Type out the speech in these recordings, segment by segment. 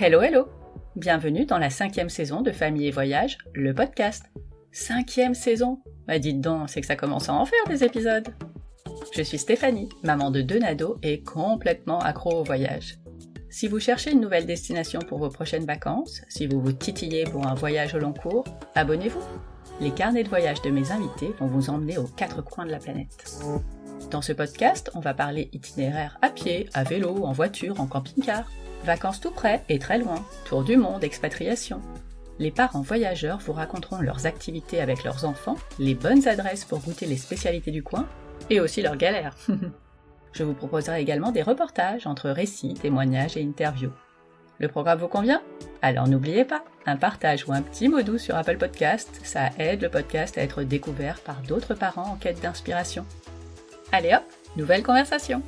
Hello, hello! Bienvenue dans la 5e saison de Famille et Voyage, le podcast. 5e saison! Bah dites donc, c'est que ça commence à en faire des épisodes! Je suis Stéphanie, maman de 2 nados et complètement accro au voyage. Si vous cherchez une nouvelle destination pour vos prochaines vacances, si vous vous titillez pour un voyage au long cours, abonnez-vous! Les carnets de voyage de mes invités vont vous emmener aux 4 coins de la planète. Dans ce podcast, on va parler itinéraire à pied, à vélo, en voiture, en camping-car. Vacances tout près et très loin, tour du monde, expatriation. Les parents voyageurs vous raconteront leurs activités avec leurs enfants, les bonnes adresses pour goûter les spécialités du coin, et aussi leurs galères. Je vous proposerai également des reportages entre récits, témoignages et interviews. Le programme vous convient? Alors n'oubliez pas, un partage ou un petit mot doux sur Apple Podcast, ça aide le podcast à être découvert par d'autres parents en quête d'inspiration. Allez hop, nouvelle conversation!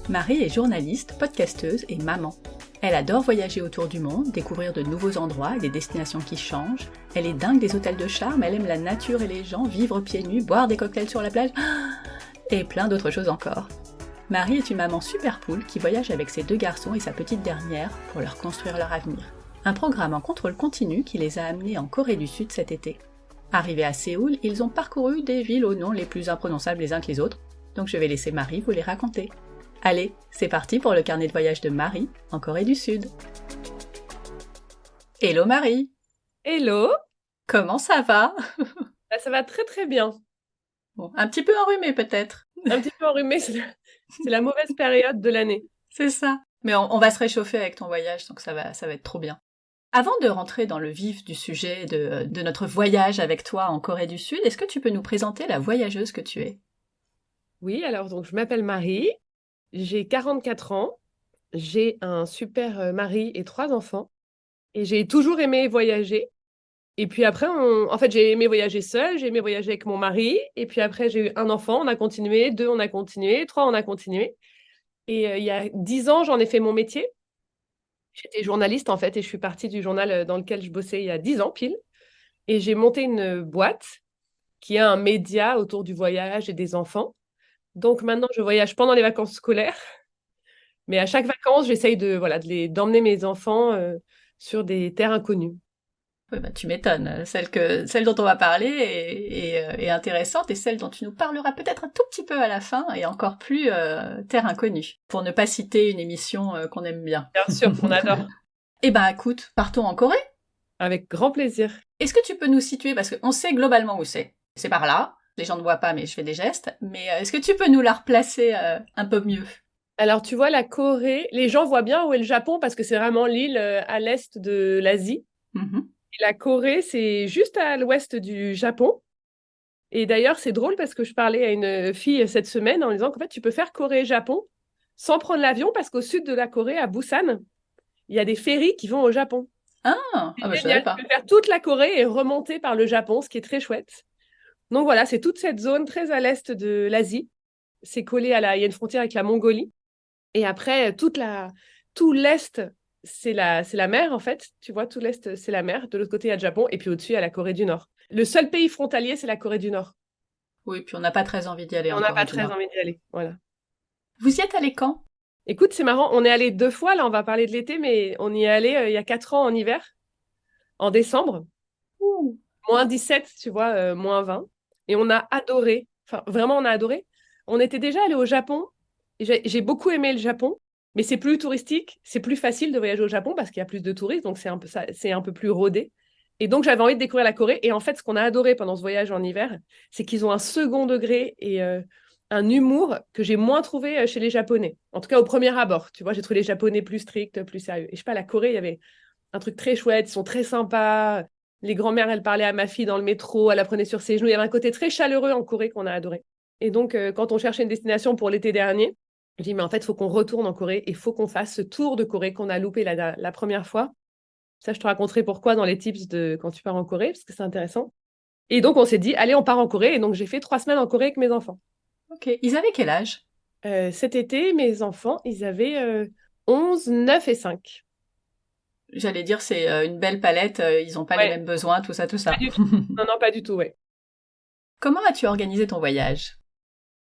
Marie est journaliste, podcasteuse et maman. Elle adore voyager autour du monde, découvrir de nouveaux endroits et des destinations qui changent. Elle est dingue des hôtels de charme, elle aime la nature et les gens, vivre pieds nus, boire des cocktails sur la plage, et plein d'autres choses encore. Marie est une maman super cool qui voyage avec ses 2 garçons et sa petite dernière pour leur construire leur avenir. Un programme en contrôle continu qui les a amenés en Corée du Sud cet été. Arrivés à Séoul, ils ont parcouru des villes aux noms les plus imprononçables les uns que les autres, donc je vais laisser Marie vous les raconter. Allez, c'est parti pour le carnet de voyage de Marie, en Corée du Sud. Hello Marie! Hello! Comment ça va? Ça va très très bien. Bon, un petit peu enrhumé peut-être. Un petit peu enrhumé, c'est la mauvaise période de l'année. C'est ça. Mais on va se réchauffer avec ton voyage, donc ça va être trop bien. Avant de rentrer dans le vif du sujet de notre voyage avec toi en Corée du Sud, est-ce que tu peux nous présenter la voyageuse que tu es? Oui, alors donc je m'appelle Marie, j'ai 44 ans, j'ai un super mari et 3 enfants, et j'ai toujours aimé voyager. Et puis après, en fait, j'ai aimé voyager seule, j'ai aimé voyager avec mon mari, et puis après, j'ai eu un enfant, on a continué, 2, on a continué, 3, on a continué. Et il y a 10 ans, j'en ai fait mon métier. J'étais journaliste en fait, et je suis partie du journal dans lequel je bossais il y a 10 ans pile. Et j'ai monté une boîte qui est un média autour du voyage et des enfants. Donc maintenant, je voyage pendant les vacances scolaires, mais à chaque vacances, j'essaye d'emmener mes enfants sur des terres inconnues. Oui, bah, tu m'étonnes. Celle dont on va parler est intéressante, et celle dont tu nous parleras peut-être un tout petit peu à la fin est encore plus terre inconnue, pour ne pas citer une émission qu'on aime bien. Bien sûr, on adore. Eh ben écoute, partons en Corée. Avec grand plaisir. Est-ce que tu peux nous situer, parce qu'on sait globalement où c'est. C'est par là, les gens ne voient pas mais je fais des gestes, mais est-ce que tu peux nous la replacer un peu mieux? Alors, tu vois, la Corée, les gens voient bien où est le Japon parce que c'est vraiment l'île à l'est de l'Asie. Mm-hmm. Et la Corée, c'est juste à l'ouest du Japon. Et d'ailleurs, c'est drôle parce que je parlais à une fille cette semaine en disant qu'en fait, tu peux faire Corée-Japon sans prendre l'avion parce qu'au sud de la Corée, à Busan, il y a des ferries qui vont au Japon. Ah, bah, je savais pas. Tu peux faire toute la Corée et remonter par le Japon, ce qui est très chouette. Donc voilà, c'est toute cette zone très à l'est de l'Asie. C'est collé il y a une frontière avec la Mongolie. Et après, tout l'est, c'est la mer, en fait. Tu vois, tout l'est, c'est la mer. De l'autre côté, il y a le Japon. Et puis au-dessus, il y a la Corée du Nord. Le seul pays frontalier, c'est la Corée du Nord. Oui, puis on n'a pas très envie d'y aller On en n'a Corée pas du très Nord. envie d'y aller. Voilà. Vous y êtes allé quand? Écoute, c'est marrant. On est allé 2 fois. Là, on va parler de l'été, mais on y est allé il y a 4 ans en hiver, en décembre. Ouh. Moins 17, tu vois, moins 20. Et on a adoré. Enfin, vraiment, on a adoré. On était déjà allé au Japon. Et j'ai beaucoup aimé le Japon. Mais c'est plus touristique, c'est plus facile de voyager au Japon parce qu'il y a plus de touristes, donc c'est un peu plus rodé. Et donc j'avais envie de découvrir la Corée. Et en fait, ce qu'on a adoré pendant ce voyage en hiver, c'est qu'ils ont un second degré et un humour que j'ai moins trouvé chez les Japonais. En tout cas, au premier abord. Tu vois, j'ai trouvé les Japonais plus stricts, plus sérieux. Et je sais pas, la Corée, il y avait un truc très chouette, ils sont très sympas. Les grand-mères, elles parlaient à ma fille dans le métro, elle la prenait sur ses genoux. Il y avait un côté très chaleureux en Corée qu'on a adoré. Et donc, quand on cherchait une destination pour l'été dernier, je dis, mais en fait, il faut qu'on retourne en Corée et il faut qu'on fasse ce tour de Corée qu'on a loupé la première fois. Ça, je te raconterai pourquoi dans les tips de quand tu pars en Corée, parce que c'est intéressant. Et donc, on s'est dit, allez, on part en Corée. Et donc, j'ai fait 3 semaines en Corée avec mes enfants. Ok. Ils avaient quel âge? Cet été, mes enfants, ils avaient 11, 9 et 5. J'allais dire, c'est une belle palette, ils n'ont pas les mêmes besoins, tout ça, tout ça. Pas du tout. Non, non, pas du tout, ouais. Comment as-tu organisé ton voyage?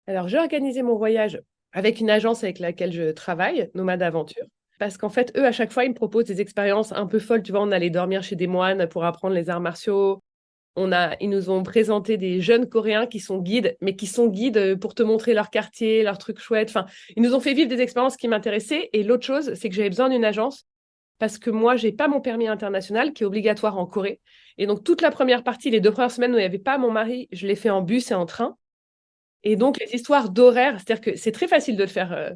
Alors, j'ai organisé mon voyage avec une agence avec laquelle je travaille, Nomade Aventure. Parce qu'en fait, eux, à chaque fois, ils me proposent des expériences un peu folles. Tu vois, on allait dormir chez des moines pour apprendre les arts martiaux. Ils nous ont présenté des jeunes Coréens qui sont guides, mais qui sont guides pour te montrer leur quartier, leurs trucs chouettes. Enfin, ils nous ont fait vivre des expériences qui m'intéressaient. Et l'autre chose, c'est que j'avais besoin d'une agence parce que moi, j'ai pas mon permis international qui est obligatoire en Corée. Et donc, toute la première partie, les 2 premières semaines où il n'y avait pas mon mari, je l'ai fait en bus et en train. Et donc, les histoires d'horaire, c'est-à-dire que c'est très facile de le faire.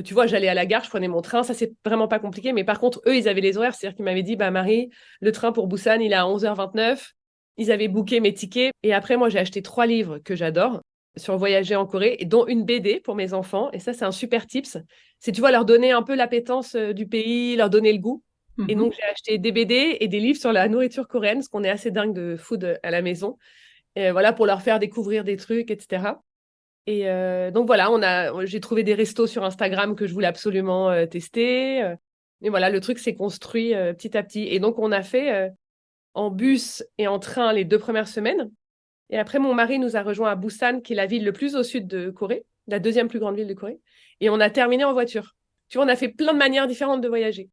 Tu vois, j'allais à la gare, je prenais mon train, ça, c'est vraiment pas compliqué. Mais par contre, eux, ils avaient les horaires, c'est-à-dire qu'ils m'avaient dit, bah, Marie, le train pour Busan, il est à 11h29. Ils avaient booké mes tickets. Et après, moi, j'ai acheté 3 livres que j'adore sur voyager en Corée, et dont une BD pour mes enfants. Et ça, c'est un super tips. C'est, tu vois, leur donner un peu l'appétence du pays, leur donner le goût. Et donc, j'ai acheté des BD et des livres sur la nourriture coréenne, parce qu'on est assez dingue de food à la maison. Et voilà, pour leur faire découvrir des trucs, etc. Et donc voilà, j'ai trouvé des restos sur Instagram que je voulais absolument tester. Et voilà, le truc s'est construit petit à petit. Et donc, on a fait en bus et en train les 2 premières semaines. Et après, mon mari nous a rejoints à Busan, qui est la ville le plus au sud de Corée, la 2e plus grande ville de Corée. Et on a terminé en voiture. Tu vois, on a fait plein de manières différentes de voyager.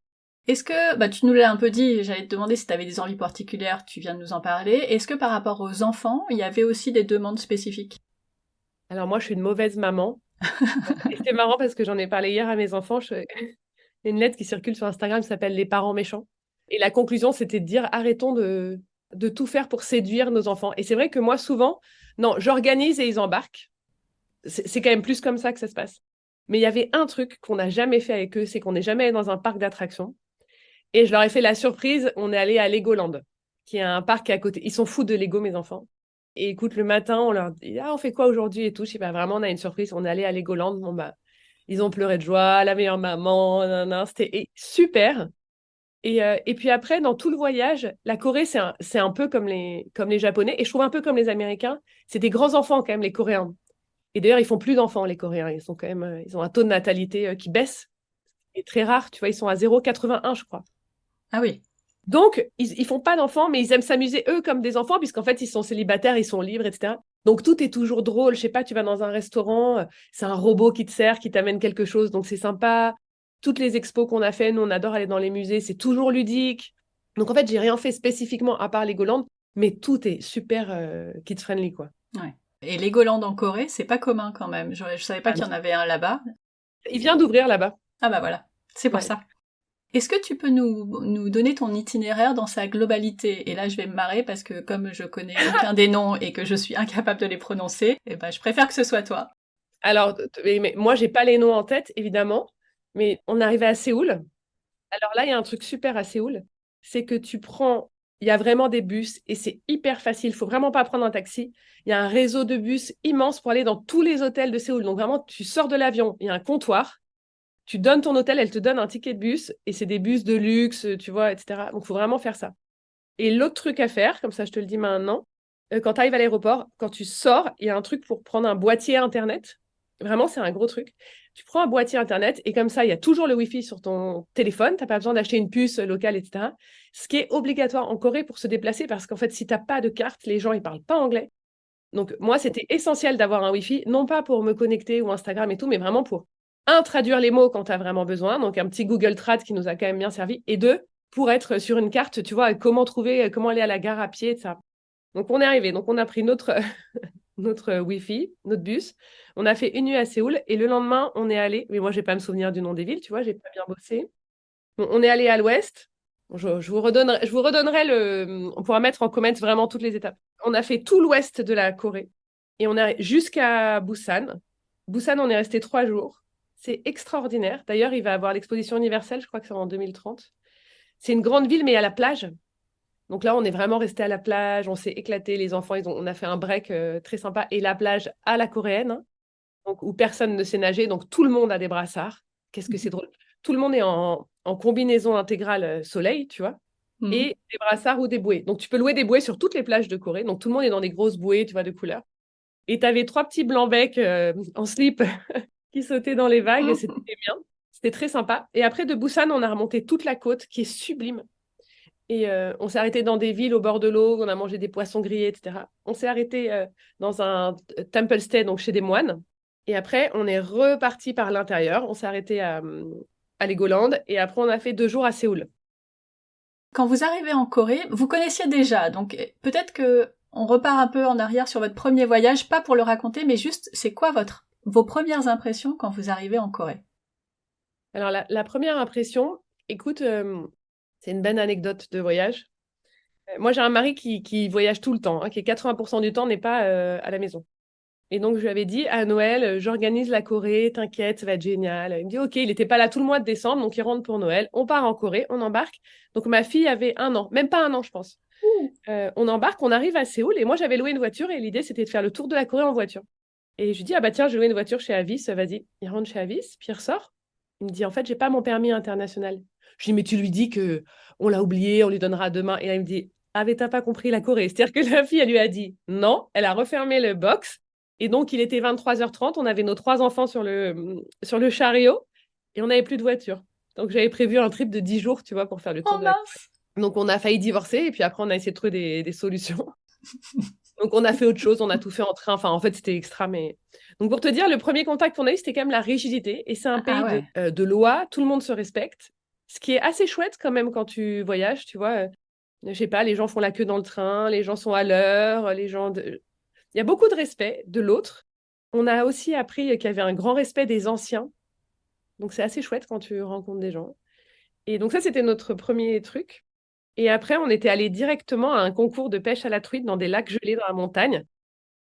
Est-ce que, tu nous l'as un peu dit, j'allais te demander si tu avais des envies particulières, tu viens de nous en parler. Est-ce que par rapport aux enfants, il y avait aussi des demandes spécifiques? Alors moi, je suis une mauvaise maman. Et c'est marrant parce que j'en ai parlé hier à mes enfants. Il y a une lettre qui circule sur Instagram qui s'appelle Les parents méchants. Et la conclusion, c'était de dire arrêtons de tout faire pour séduire nos enfants. Et c'est vrai que moi, souvent, non, j'organise et ils embarquent. C'est quand même plus comme ça que ça se passe. Mais il y avait un truc qu'on n'a jamais fait avec eux, c'est qu'on n'est jamais allé dans un parc d'attractions. Et je leur ai fait la surprise, on est allé à Legoland, qui est un parc à côté. Ils sont fous de Lego, mes enfants. Et écoute, le matin, on leur dit, ah, on fait quoi aujourd'hui et tout. Je sais pas, vraiment, on a une surprise. On est allé à Legoland. Bon, bah, ils ont pleuré de joie, la meilleure maman, nanana. C'était super. Et puis après, dans tout le voyage, la Corée, c'est un peu comme les Japonais. Et je trouve un peu comme les Américains. C'est des grands enfants, quand même, les Coréens. Et d'ailleurs, ils font plus d'enfants, les Coréens. Ils sont quand même, ils ont un taux de natalité qui baisse. C'est très rare. Tu vois, ils sont à 0,81, je crois. Ah oui. Donc, ils font pas d'enfants, mais ils aiment s'amuser eux comme des enfants, puisqu'en fait, ils sont célibataires, ils sont libres, etc. Donc, tout est toujours drôle. Je sais pas, tu vas dans un restaurant, c'est un robot qui te sert, qui t'amène quelque chose, donc c'est sympa. Toutes les expos qu'on a fait, nous, on adore aller dans les musées, c'est toujours ludique. Donc, en fait, j'ai rien fait spécifiquement à part Legoland, mais tout est super kid-friendly, quoi. Ouais. Et Legoland en Corée, c'est pas commun quand même. Je savais pas qu'il y en avait un là-bas. Il vient d'ouvrir là-bas. Ah bah voilà, c'est pour ça. Est-ce que tu peux nous donner ton itinéraire dans sa globalité? Et là, je vais me marrer parce que comme je connais aucun des noms et que je suis incapable de les prononcer, je préfère que ce soit toi. Alors, mais moi, j'ai pas les noms en tête, évidemment, mais on arrivait à Séoul. Alors là, il y a un truc super à Séoul, c'est que il y a vraiment des bus et c'est hyper facile. Il faut vraiment pas prendre un taxi. Il y a un réseau de bus immense pour aller dans tous les hôtels de Séoul. Donc vraiment, tu sors de l'avion, il y a un comptoir. Tu donnes ton hôtel, elle te donne un ticket de bus et c'est des bus de luxe, tu vois, etc. Donc, il faut vraiment faire ça. Et l'autre truc à faire, comme ça je te le dis maintenant, quand tu arrives à l'aéroport, quand tu sors, il y a un truc pour prendre un boîtier Internet. Vraiment, c'est un gros truc. Tu prends un boîtier Internet et comme ça, il y a toujours le Wi-Fi sur ton téléphone. Tu n'as pas besoin d'acheter une puce locale, etc. Ce qui est obligatoire en Corée pour se déplacer parce qu'en fait, si tu n'as pas de carte, les gens, ils ne parlent pas anglais. Donc, moi, c'était essentiel d'avoir un Wi-Fi, non pas pour me connecter ou Instagram et tout, mais vraiment pour, un, traduire les mots quand tu as vraiment besoin, donc un petit Google Trad qui nous a quand même bien servi, et 2, pour être sur une carte, tu vois, comment aller à la gare à pied, ça. Donc, on est arrivé. Donc, on a pris notre Wi-Fi, notre bus. On a fait une nuit à Séoul, et le lendemain, on est allé, mais moi, je vais pas me souvenir du nom des villes, tu vois, j'ai pas bien bossé. Bon, on est allé à l'ouest. Je vous redonnerai on pourra mettre en comment vraiment toutes les étapes. On a fait tout l'ouest de la Corée et on est jusqu'à Busan. Busan, on est resté 3 jours. C'est extraordinaire. D'ailleurs, il va avoir l'exposition universelle, je crois que c'est en 2030. C'est une grande ville, mais à la plage. Donc là, on est vraiment resté à la plage, on s'est éclaté, les enfants, on a fait un break très sympa. Et la plage à la coréenne, hein, donc, où personne ne sait nager, donc tout le monde a des brassards. Qu'est-ce que c'est drôle. Tout le monde est en combinaison intégrale soleil, tu vois, et des brassards ou des bouées. Donc, tu peux louer des bouées sur toutes les plages de Corée. Donc, tout le monde est dans des grosses bouées, tu vois, de couleur. Et tu avais 3 petits blancs-becs en slip qui sautaient dans les vagues. C'était bien. C'était très sympa. Et après, de Busan, on a remonté toute la côte qui est sublime. Et on s'est arrêté dans des villes au bord de l'eau, on a mangé des poissons grillés, etc. On s'est arrêté dans un temple stay, donc chez des moines. Et après, on est reparti par l'intérieur. On s'est arrêté à Legoland, et après on a fait 2 jours à Séoul. Quand vous arrivez en Corée, vous connaissiez déjà, donc peut-être que on repart un peu en arrière sur votre premier voyage, pas pour le raconter, mais juste, c'est quoi vos premières impressions quand vous arrivez en Corée? Alors la première impression, écoute, c'est une belle anecdote de voyage. Moi j'ai un mari qui voyage tout le temps, hein, qui 80% du temps n'est pas à la maison. Et donc, je lui avais dit, à Noël, j'organise la Corée, t'inquiète, ça va être génial. Il me dit, OK, il n'était pas là tout le mois de décembre, donc il rentre pour Noël. On part en Corée, on embarque. Donc, ma fille avait 1 an, même pas 1 an, je pense. On embarque, on arrive à Séoul, et moi, j'avais loué une voiture, et l'idée, c'était de faire le tour de la Corée en voiture. Et je lui dis, ah bah tiens, j'ai loué une voiture chez Avis, vas-y. Il rentre chez Avis, puis il ressort. Il me dit, en fait, j'ai pas mon permis international. Je lui dis, mais tu lui dis que on l'a oublié, on lui donnera demain. Et là, il me dit, ah, mais t'as pas compris la Corée. C'est-à-dire que la fille, elle lui a dit non, elle a refermé le box. Et donc, il était 23h30, on avait nos 3 enfants sur le chariot, et on n'avait plus de voiture. Donc, j'avais prévu un trip de 10 jours, tu vois, pour faire le tour Oh de la Corée. mince! Donc, on a failli divorcer, et puis après, on a essayé de trouver des solutions. Donc, on a fait autre chose, on a tout fait en train. Enfin, en fait, c'était extra, mais... Donc, pour te dire, le premier contact qu'on a eu, c'était quand même la rigidité. Et c'est un pays Ouais. de loi, tout le monde se respecte. Ce qui est assez chouette quand même quand tu voyages, tu vois. Je sais pas, les gens font la queue dans le train, les gens sont à l'heure, il y a beaucoup de respect de l'autre. On a aussi appris qu'il y avait un grand respect des anciens. Donc, c'est assez chouette quand tu rencontres des gens. Et donc, ça, c'était notre premier truc. Et après, on était allé directement à un concours de pêche à la truite dans des lacs gelés dans la montagne.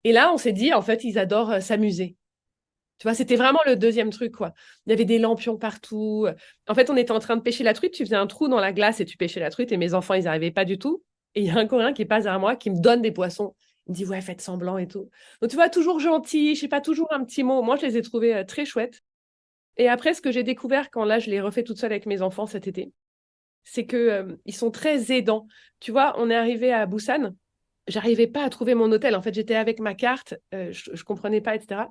Et là, on s'est dit, en fait, ils adorent s'amuser. Tu vois, c'était vraiment le deuxième truc, quoi. Il y avait des lampions partout. En fait, on était en train de pêcher la truite. Tu faisais un trou dans la glace et tu pêchais la truite. Et mes enfants, ils n'arrivaient pas du tout. Et il y a un Coréen qui passe derrière moi, qui me donne des poissons. Il me dit, ouais, faites semblant et tout. Donc, tu vois, toujours gentil. Je sais pas, toujours un petit mot. Moi, je les ai trouvés très chouettes. Et après, ce que j'ai découvert quand là, je l'ai refait toute seule avec mes enfants cet été, c'est que ils sont très aidants. Tu vois, on est arrivé à Busan. J'arrivais pas à trouver mon hôtel. En fait, j'étais avec ma carte. Je comprenais pas, etc.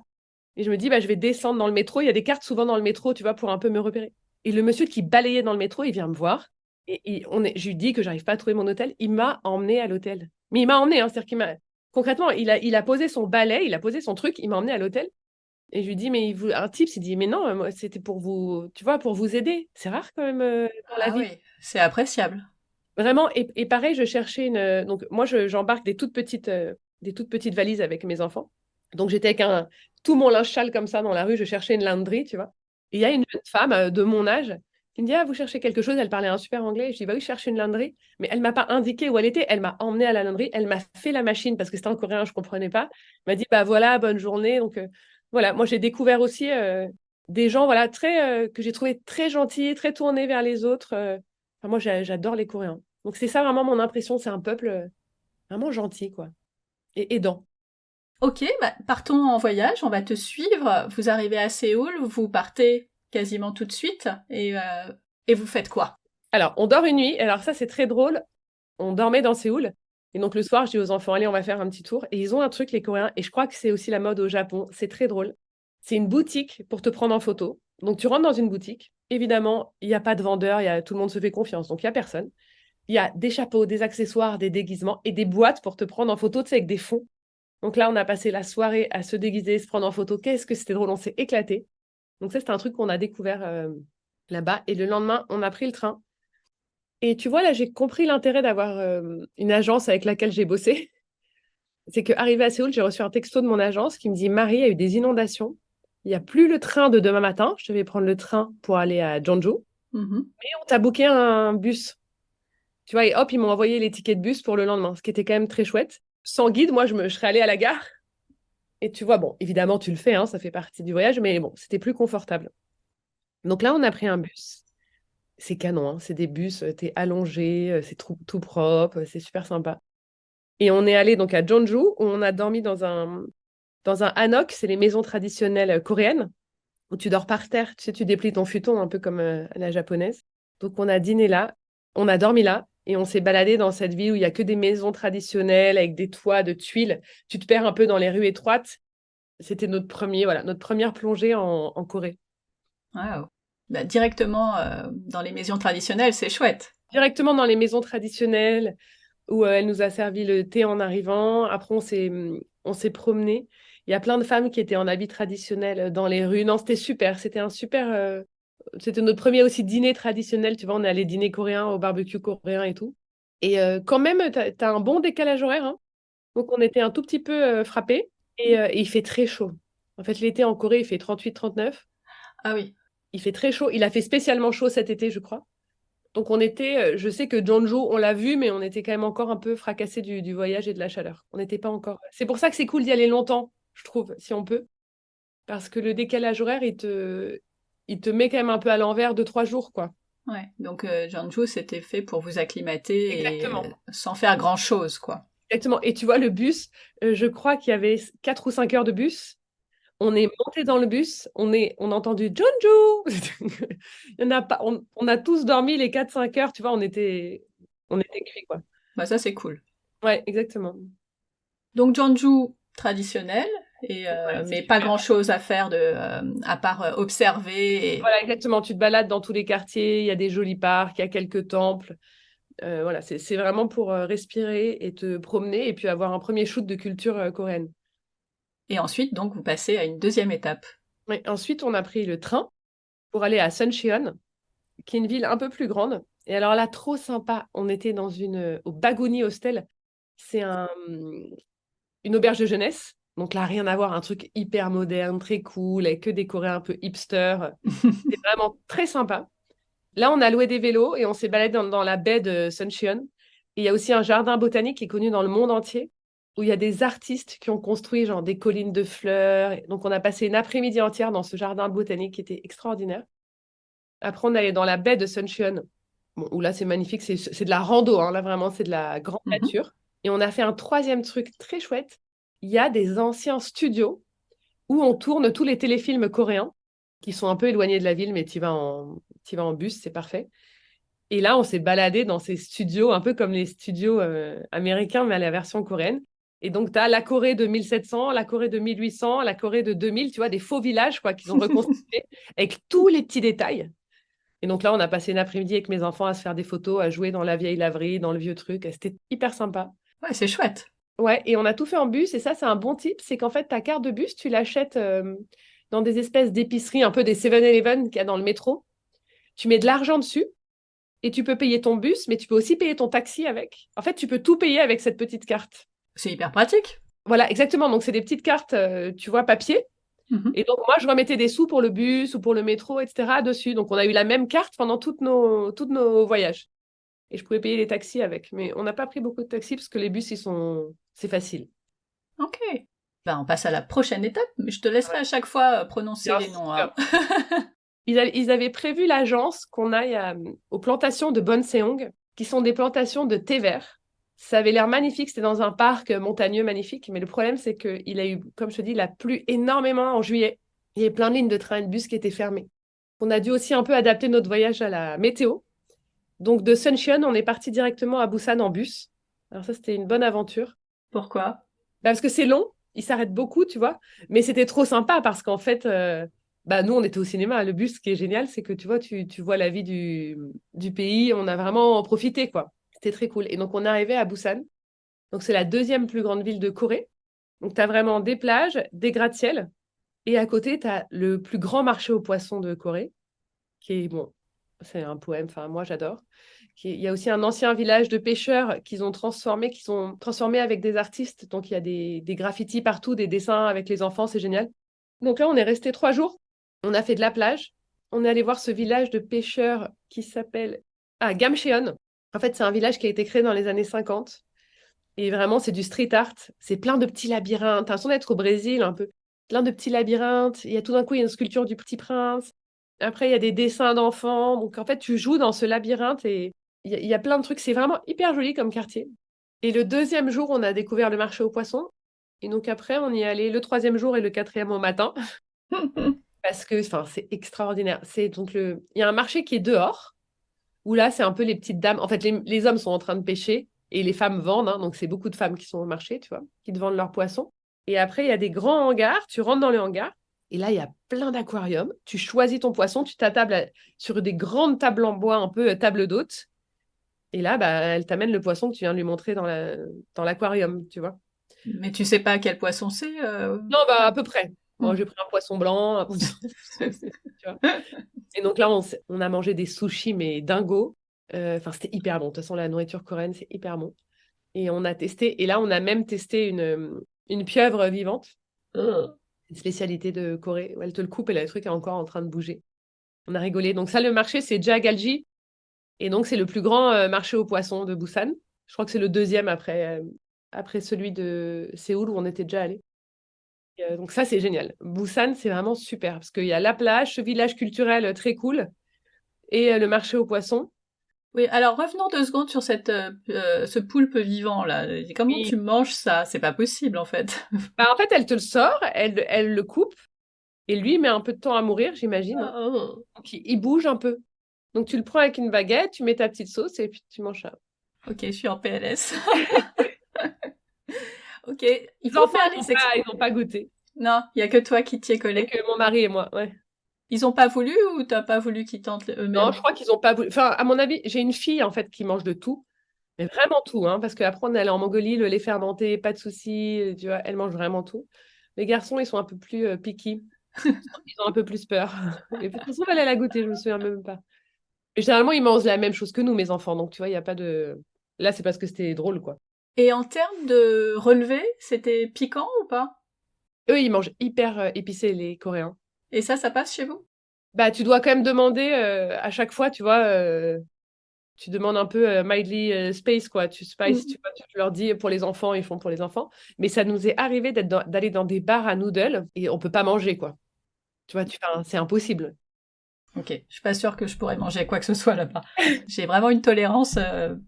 Et je me dis, bah, je vais descendre dans le métro. Il y a des cartes souvent dans le métro, tu vois, pour un peu me repérer. Et le monsieur qui balayait dans le métro, il vient me voir. Je lui dis que j'arrive pas à trouver mon hôtel. Il m'a emmené à l'hôtel. Mais il m'a emmené, hein, c'est-à-dire qu'il m'a... Concrètement, il a posé son balai, il a posé son truc, il m'a emmené à l'hôtel. Et je lui dis, mais un type s'est dit, mais non, moi, c'était pour vous, tu vois, pour vous aider. C'est rare quand même dans la Ah vie. oui, c'est appréciable. Vraiment, et pareil, je cherchais une. Donc, moi, j'embarque des toutes petites valises avec mes enfants. Donc, j'étais avec tout mon linge sale comme ça dans la rue, je cherchais une laundry, tu vois. Et il y a une jeune femme de mon âge qui me dit, ah, vous cherchez quelque chose? Elle parlait un super anglais. Et je dis, bah oui, je cherche une laundry. Mais elle m'a pas indiqué où elle était. Elle m'a emmenée à la laundry. Elle m'a fait la machine parce que c'était en coréen, je comprenais pas. Elle m'a dit, bah voilà, bonne journée. Donc, voilà, moi, j'ai découvert aussi des gens, voilà, que j'ai trouvé très gentils, très tournés vers les autres. Enfin, moi, j'adore les Coréens. Donc, c'est ça vraiment mon impression. C'est un peuple vraiment gentil, quoi. Et aidant. Ok, bah, partons en voyage, on va te suivre. Vous arrivez à Séoul, vous partez quasiment tout de suite et vous faites quoi? Alors, on dort une nuit. Alors, ça, c'est très drôle. On dormait dans Séoul. Et donc, le soir, je dis aux enfants, allez, on va faire un petit tour. Et ils ont un truc, les Coréens. Et je crois que c'est aussi la mode au Japon. C'est très drôle. C'est une boutique pour te prendre en photo. Donc, tu rentres dans une boutique. Évidemment, il n'y a pas de vendeur. Tout le monde se fait confiance. Donc, il n'y a personne. Il y a des chapeaux, des accessoires, des déguisements et des boîtes pour te prendre en photo, tu sais, avec des fonds. Donc là, on a passé la soirée à se déguiser, se prendre en photo. Qu'est-ce que c'était drôle, on s'est éclaté. Donc ça, c'était un truc qu'on a découvert là-bas. Et le lendemain, on a pris le train. Et tu vois, là, j'ai compris l'intérêt d'avoir une agence avec laquelle j'ai bossé. C'est qu'arrivé à Séoul, j'ai reçu un texto de mon agence qui me dit, Marie, il y a eu des inondations. Il n'y a plus le train de demain matin. Je devais prendre le train pour aller à Jeonju. Mhm. Mais on t'a booké un bus. Tu vois, et hop, ils m'ont envoyé les tickets de bus pour le lendemain, ce qui était quand même très chouette. Sans guide, moi, je serais allée à la gare. Et tu vois, bon, évidemment, tu le fais, hein, ça fait partie du voyage, mais bon, c'était plus confortable. Donc là, on a pris un bus. C'est canon, hein, c'est des bus, t'es allongé, c'est tout propre, c'est super sympa. Et on est allé donc à Jeonju, où on a dormi dans un hanok, c'est les maisons traditionnelles coréennes, où tu dors par terre, tu sais, tu déplies ton futon, un peu comme à la japonaise. Donc on a dîné là, on a dormi là, et on s'est baladé dans cette ville où il y a que des maisons traditionnelles avec des toits de tuiles. Tu te perds un peu dans les rues étroites. C'était notre première plongée en Corée. Wow. Bah, directement dans les maisons traditionnelles, c'est chouette. Directement dans les maisons traditionnelles où elle nous a servi le thé en arrivant. Après, on s'est promené. Il y a plein de femmes qui étaient en habits traditionnels dans les rues. Non, c'était super. C'était un super C'était notre premier aussi dîner traditionnel, tu vois, on est allé dîner coréen au barbecue coréen et tout. Et quand même, t'as un bon décalage horaire, hein. Donc on était un tout petit peu frappés et il fait très chaud. En fait, l'été en Corée, il fait 38-39. Ah oui. Il fait très chaud. Il a fait spécialement chaud cet été, je crois. Donc on était, je sais que Jeonju, on l'a vu, mais on était quand même encore un peu fracassés du voyage et de la chaleur. On n'était pas encore. C'est pour ça que c'est cool d'y aller longtemps, je trouve, si on peut. Parce que le décalage horaire, il te met quand même un peu à l'envers de 3 jours, quoi. Ouais. Donc, Jeonju, c'était fait pour vous acclimater et Exactement. sans faire grand-chose, quoi. Exactement. Et tu vois, le bus, je crois qu'il y avait 4 ou 5 heures de bus. On est monté dans le bus, on a entendu Jeonju. Il y en a pas, on a tous dormi les 4-5 heures, tu vois, on était cuits, quoi. Bah ça, c'est cool. Ouais, exactement. Donc, Jeonju traditionnel, Ouais, c'est mais pas super. grand-chose à faire à part observer. Voilà, exactement. Tu te balades dans tous les quartiers, il y a des jolis parcs, il y a quelques temples. Voilà, c'est vraiment pour respirer et te promener et puis avoir un premier shoot de culture coréenne. Et ensuite, donc, vous passez à une deuxième étape. Ouais, ensuite, on a pris le train pour aller à Suncheon, qui est une ville un peu plus grande. Et alors là, trop sympa. On était au Baguni Hostel. C'est une auberge de jeunesse. Donc là, rien à voir, un truc hyper moderne, très cool, avec que des Coréens un peu hipster. C'est vraiment très sympa. Là, on a loué des vélos et on s'est baladé dans la baie de Suncheon. Et il y a aussi un jardin botanique qui est connu dans le monde entier, où il y a des artistes qui ont construit genre des collines de fleurs. Et donc, on a passé une après-midi entière dans ce jardin botanique qui était extraordinaire. Après, on est allé dans la baie de Suncheon, bon, où là, c'est magnifique. C'est de la rando, hein. Là, vraiment, c'est de la grande Mhm. nature. Et on a fait un troisième truc très chouette. Il y a des anciens studios où on tourne tous les téléfilms coréens qui sont un peu éloignés de la ville, mais tu vas en bus, c'est parfait. Et là, on s'est baladé dans ces studios, un peu comme les studios américains, mais à la version coréenne. Et donc, tu as la Corée de 1700, la Corée de 1800, la Corée de 2000, tu vois, des faux villages quoi, qu'ils ont reconstitués avec tous les petits détails. Et donc là, on a passé une après-midi avec mes enfants à se faire des photos, à jouer dans la vieille laverie, dans le vieux truc. C'était hyper sympa. Ouais, c'est chouette. Ouais, et on a tout fait en bus. Et ça, c'est un bon tip. C'est qu'en fait, ta carte de bus, tu l'achètes dans des espèces d'épiceries, un peu des 7-Eleven qu'il y a dans le métro. Tu mets de l'argent dessus et tu peux payer ton bus, mais tu peux aussi payer ton taxi avec. En fait, tu peux tout payer avec cette petite carte. C'est hyper pratique. Voilà, exactement. Donc, c'est des petites cartes, tu vois, papier. Mhm. Et donc, moi, je remettais des sous pour le bus ou pour le métro, etc. dessus. Donc, on a eu la même carte pendant toutes nos voyages. Et je pouvais payer les taxis avec. Mais on n'a pas pris beaucoup de taxis parce que les bus, c'est facile. Ok. Ben, on passe à la prochaine étape, mais je te laisserai à chaque fois prononcer Bien les noms, hein. sûr. Ils avaient prévu l'agence qu'on aille aux plantations de Bonseong, qui sont des plantations de thé vert. Ça avait l'air magnifique, c'était dans un parc montagneux magnifique, mais le problème c'est qu'il a eu, comme je te dis, il a plu énormément en juillet. Il y avait plein de lignes de train et de bus qui étaient fermées. On a dû aussi un peu adapter notre voyage à la météo. Donc de Suncheon, on est parti directement à Busan en bus. Alors ça, c'était une bonne aventure. Pourquoi? Bah, parce que c'est long, il s'arrête beaucoup, tu vois. Mais c'était trop sympa parce qu'en fait, bah, nous, on était au cinéma. Le bus, ce qui est génial, c'est que tu vois, tu vois la vie du pays. On a vraiment profité, quoi. C'était très cool. Et donc, on est arrivé à Busan. Donc, c'est la deuxième plus grande ville de Corée. Donc, tu as vraiment des plages, des gratte-ciel. Et à côté, tu as le plus grand marché aux poissons de Corée, qui est, bon, c'est un poème, enfin, moi, j'adore. Il y a aussi un ancien village de pêcheurs qu'ils ont transformé avec des artistes. Donc, il y a des graffitis partout, des dessins avec les enfants, c'est génial. Donc là, on est resté 3 jours. On a fait de la plage. On est allé voir ce village de pêcheurs qui s'appelle Gamcheon. En fait, c'est un village qui a été créé dans les années 50. Et vraiment, c'est du street art. C'est plein de petits labyrinthes. T'as l'impression d'être au Brésil un peu. Plein de petits labyrinthes. Il y a tout d'un coup, il y a une sculpture du Petit Prince. Après, il y a des dessins d'enfants. Donc, en fait, tu joues dans ce labyrinthe et il y a plein de trucs. C'est vraiment hyper joli comme quartier. Et le deuxième jour, on a découvert le marché aux poissons. Et donc, après, on y est allé le troisième jour et le quatrième au matin. Parce que, enfin, c'est extraordinaire. Il y a un marché qui est dehors, où là, c'est un peu les petites dames. En fait, les hommes sont en train de pêcher et les femmes vendent, hein. Donc, c'est beaucoup de femmes qui sont au marché, tu vois, qui te vendent leurs poissons. Et après, il y a des grands hangars. Tu rentres dans le hangar et là, il y a plein d'aquariums. Tu choisis ton poisson, tu t'attables sur des grandes tables en bois, un peu table d'hôte. Et là, bah, elle t'amène le poisson que tu viens de lui montrer dans l'aquarium, tu vois. Mais tu sais pas quel poisson c'est Non, bah, à peu près. Moi, j'ai pris un poisson blanc. Tu vois. Et donc là, on a mangé des sushis, mais dingo. Enfin, c'était hyper bon. De toute façon, la nourriture coréenne, c'est hyper bon. Et on a testé. Et là, on a même testé une pieuvre vivante. Une spécialité de Corée. Où elle te le coupe et le truc est encore en train de bouger. On a rigolé. Donc ça, le marché, c'est Jagalji. Et donc, c'est le plus grand marché aux poissons de Busan. Je crois que c'est le deuxième après celui de Séoul où on était déjà allé. Donc ça, c'est génial. Busan, c'est vraiment super parce qu'il y a la plage, ce village culturel très cool et le marché aux poissons. Oui, alors revenons 2 secondes sur ce poulpe vivant là. Comment Oui. tu manges ça? C'est pas possible en fait. Bah, en fait, elle te le sort, elle le coupe et lui, il met un peu de temps à mourir, j'imagine, hein. Oh. Donc, il bouge un peu. Donc, tu le prends avec une baguette, tu mets ta petite sauce et puis tu manges ça. Ok, je suis en PLS. Ok, il Les faut enfants, faire les ils n'ont pas goûté. Non, il y a que toi qui t'y es C'est collé. que mon mari et moi, ouais. Ils ont pas voulu ou t'as pas voulu qu'ils tentent Non, eux-mêmes? je crois qu'ils n'ont pas voulu. Enfin, à mon avis, j'ai une fille en fait qui mange de tout. Mais vraiment tout, hein, parce qu'après, on est allé en Mongolie, le lait fermenté, pas de souci, tu vois, elle mange vraiment tout. Les garçons, ils sont un peu plus picky. Ils ont un peu plus peur. Et de toute façon, elle a goûté, je me souviens même pas. Et généralement, ils mangent la même chose que nous, mes enfants. Donc, tu vois, il n'y a pas de... Là, c'est parce que c'était drôle, quoi. Et en termes de relevé, c'était piquant ou pas? Eux, ils mangent hyper épicé, les Coréens. Et ça passe chez vous? Bah, tu dois quand même demander à chaque fois, tu vois, tu demandes un peu mildly space, quoi. Tu spice, tu vois, tu leur dis pour les enfants, ils font pour les enfants. Mais ça nous est arrivé d'aller dans des bars à noodles et on peut pas manger, quoi. Tu vois, enfin, c'est impossible. Ok, je suis pas sûre que je pourrais manger quoi que ce soit là-bas. J'ai vraiment une tolérance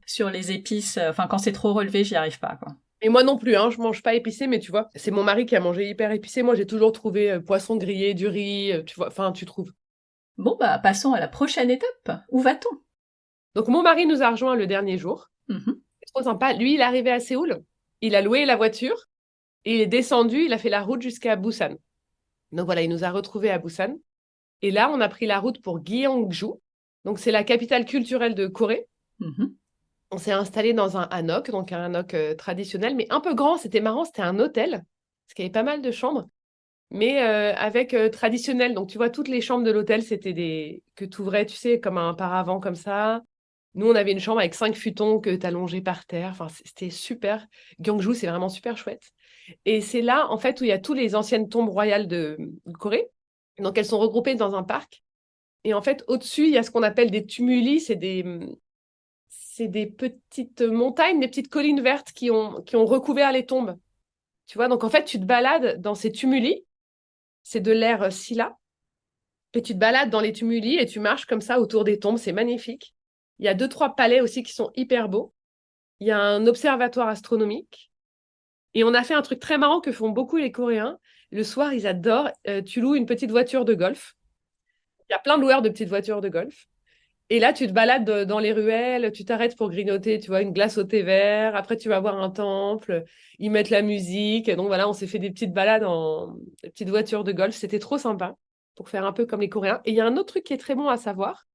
sur les épices. Enfin, quand c'est trop relevé, j'y arrive pas, quoi. Et moi non plus, hein, je mange pas épicé, mais tu vois, c'est mon mari qui a mangé hyper épicé. Moi, j'ai toujours trouvé poisson grillé, du riz, tu vois, enfin, tu trouves. Bon, bah, passons à la prochaine étape. Où va-t-on? Donc, mon mari nous a rejoint le dernier jour. Mhm. C'est trop sympa. Lui, il est arrivé à Séoul, il a loué la voiture et il est descendu, il a fait la route jusqu'à Busan. Donc voilà, il nous a retrouvés à Busan. Et là, on a pris la route pour Gyeongju. Donc, c'est la capitale culturelle de Corée. Mhm. On s'est installé dans un hanok, donc un hanok traditionnel, mais un peu grand. C'était marrant, c'était un hôtel, parce qu'il y avait pas mal de chambres, mais avec traditionnel. Donc, tu vois, toutes les chambres de l'hôtel, c'était des que tu ouvrais, tu sais, comme un paravent comme ça. Nous, on avait une chambre avec 5 futons que tu allongeais par terre. Enfin, c'était super. Gyeongju, c'est vraiment super chouette. Et c'est là, en fait, où il y a toutes les anciennes tombes royales de Corée. Donc, elles sont regroupées dans un parc. Et en fait, au-dessus, il y a ce qu'on appelle des tumuli. C'est des petites montagnes, des petites collines vertes qui ont recouvert les tombes. Tu vois, donc en fait, tu te balades dans ces tumuli. C'est de l'ère Silla. Et tu te balades dans les tumuli et tu marches comme ça autour des tombes. C'est magnifique. Il y a 2, 3 palais aussi qui sont hyper beaux. Il y a un observatoire astronomique. Et on a fait un truc très marrant que font beaucoup les Coréens. Le soir, ils adorent. Tu loues une petite voiture de golf. Il y a plein de loueurs de petites voitures de golf. Et là, tu te balades dans les ruelles, tu t'arrêtes pour grignoter, tu vois, une glace au thé vert. Après, tu vas voir un temple. Ils mettent la musique. Donc voilà, on s'est fait des petites balades en des petites voitures de golf. C'était trop sympa pour faire un peu comme les Coréens. Et il y a un autre truc qui est très bon à savoir.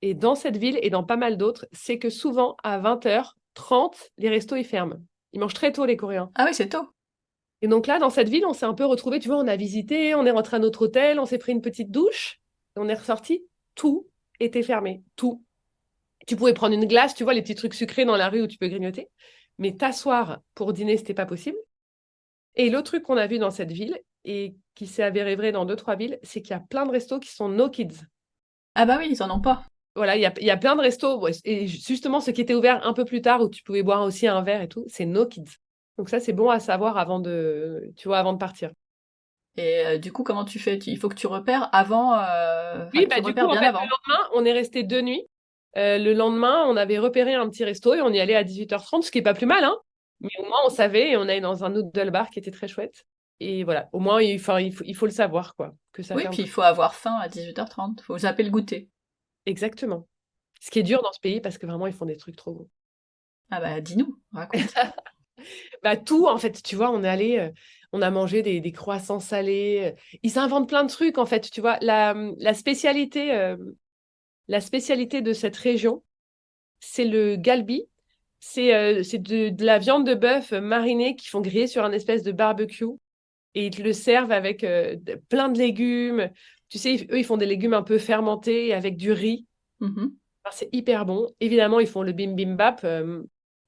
Et dans cette ville et dans pas mal d'autres, c'est que souvent, à 20h30, les restos, ils ferment. Ils mangent très tôt, les Coréens. Ah oui, c'est tôt. Et donc là, dans cette ville, on s'est un peu retrouvés, tu vois, on a visité, on est rentré à notre hôtel, on s'est pris une petite douche, et on est ressorti, tout était fermé, tout. Tu pouvais prendre une glace, tu vois, les petits trucs sucrés dans la rue où tu peux grignoter, mais t'asseoir pour dîner, c'était pas possible. Et l'autre truc qu'on a vu dans cette ville, et qui s'est avéré vrai dans 2, 3 villes, c'est qu'il y a plein de restos qui sont no kids. Ah bah oui, ils en ont pas. Voilà, il y a plein de restos, ouais, et justement, ceux qui étaient ouverts un peu plus tard, où tu pouvais boire aussi un verre et tout, c'est no kids. Donc ça, c'est bon à savoir tu vois, avant de partir. Et du coup, comment tu fais? Il faut que tu repères avant, Oui, enfin, bah tu du coup, repères en bien fait, le avant. lendemain, on est resté 2 nuits. Le lendemain, on avait repéré un petit resto et on y allait à 18h30, ce qui est pas plus mal, hein. Mais au moins, on savait et on allait dans un noodle bar qui était très chouette. Et voilà, au moins, il faut le savoir, quoi, que ça Oui, ferme. puis il faut avoir faim à 18h30. Faut zapper le goûter. Exactement. Ce qui est dur dans ce pays parce que vraiment, ils font des trucs trop bons. Ah bah dis-nous, raconte. Bah, tout, en fait, tu vois, on est allé, on a mangé des croissants salés. Ils inventent plein de trucs, en fait, tu vois. La spécialité de cette région, c'est le galbi. C'est de la viande de bœuf marinée qu'ils font griller sur un espèce de barbecue. et ils te le servent avec plein de légumes. Tu sais, eux, ils font des légumes un peu fermentés avec du riz. Mhm. Alors, c'est hyper bon. Évidemment, ils font le bibimbap.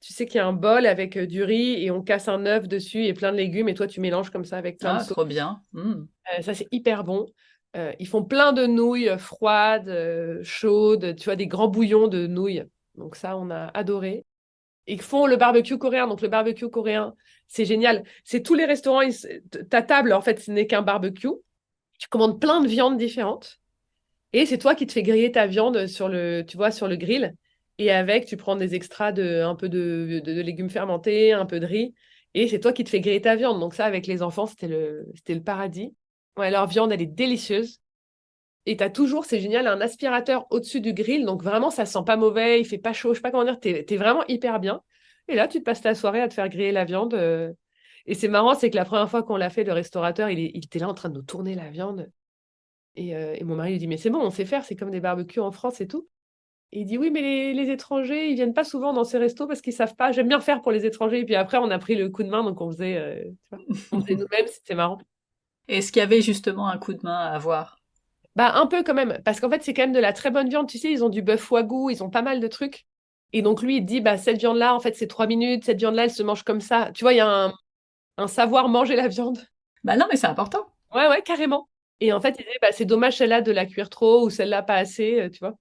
Tu sais qu'il y a un bol avec du riz et on casse un œuf dessus et plein de légumes et toi, tu mélanges comme ça avec plein de Ah, sauces. trop bien. Mm. Ça, c'est hyper bon. Ils font plein de nouilles froides, chaudes, tu vois, des grands bouillons de nouilles. Donc ça, on a adoré. Ils font le barbecue coréen. Donc le barbecue coréen, c'est génial. C'est tous les restaurants, ta table, en fait, ce n'est qu'un barbecue. Tu commandes plein de viandes différentes. Et c'est toi qui te fais griller ta viande sur tu vois, sur le grill. Et avec, tu prends des extras un peu de légumes fermentés, un peu de riz. Et c'est toi qui te fais griller ta viande. Donc ça, avec les enfants, c'était le paradis. Ouais, leur viande, elle est délicieuse. Et tu as toujours, c'est génial, un aspirateur au-dessus du grill. Donc vraiment, ça sent pas mauvais, il fait pas chaud, je sais pas comment dire. T'es vraiment hyper bien. Et là, tu te passes ta soirée à te faire griller la viande. Et c'est marrant, c'est que la première fois qu'on l'a fait, le restaurateur, il était là en train de nous tourner la viande. Et mon mari lui dit, mais c'est bon, on sait faire, c'est comme des barbecues en France et tout. Et il dit, oui, mais les étrangers, ils viennent pas souvent dans ces restos parce qu'ils savent pas. J'aime bien faire pour les étrangers. Et puis après, on a pris le coup de main, donc tu vois, on faisait nous-mêmes, c'était marrant. Est-ce qu'il y avait justement un coup de main à avoir? Bah, un peu quand même, parce qu'en fait, c'est quand même de la très bonne viande. Tu sais, ils ont du bœuf wagyu, ils ont pas mal de trucs. Et donc, lui, il te dit, bah, cette viande-là, en fait, c'est 3 minutes, cette viande-là, elle se mange comme ça. Tu vois, il y a un savoir manger la viande. Bah non, mais c'est important. Ouais, ouais, carrément. Et en fait, il dit, bah, c'est dommage celle-là de la cuire trop ou celle-là pas assez, tu vois.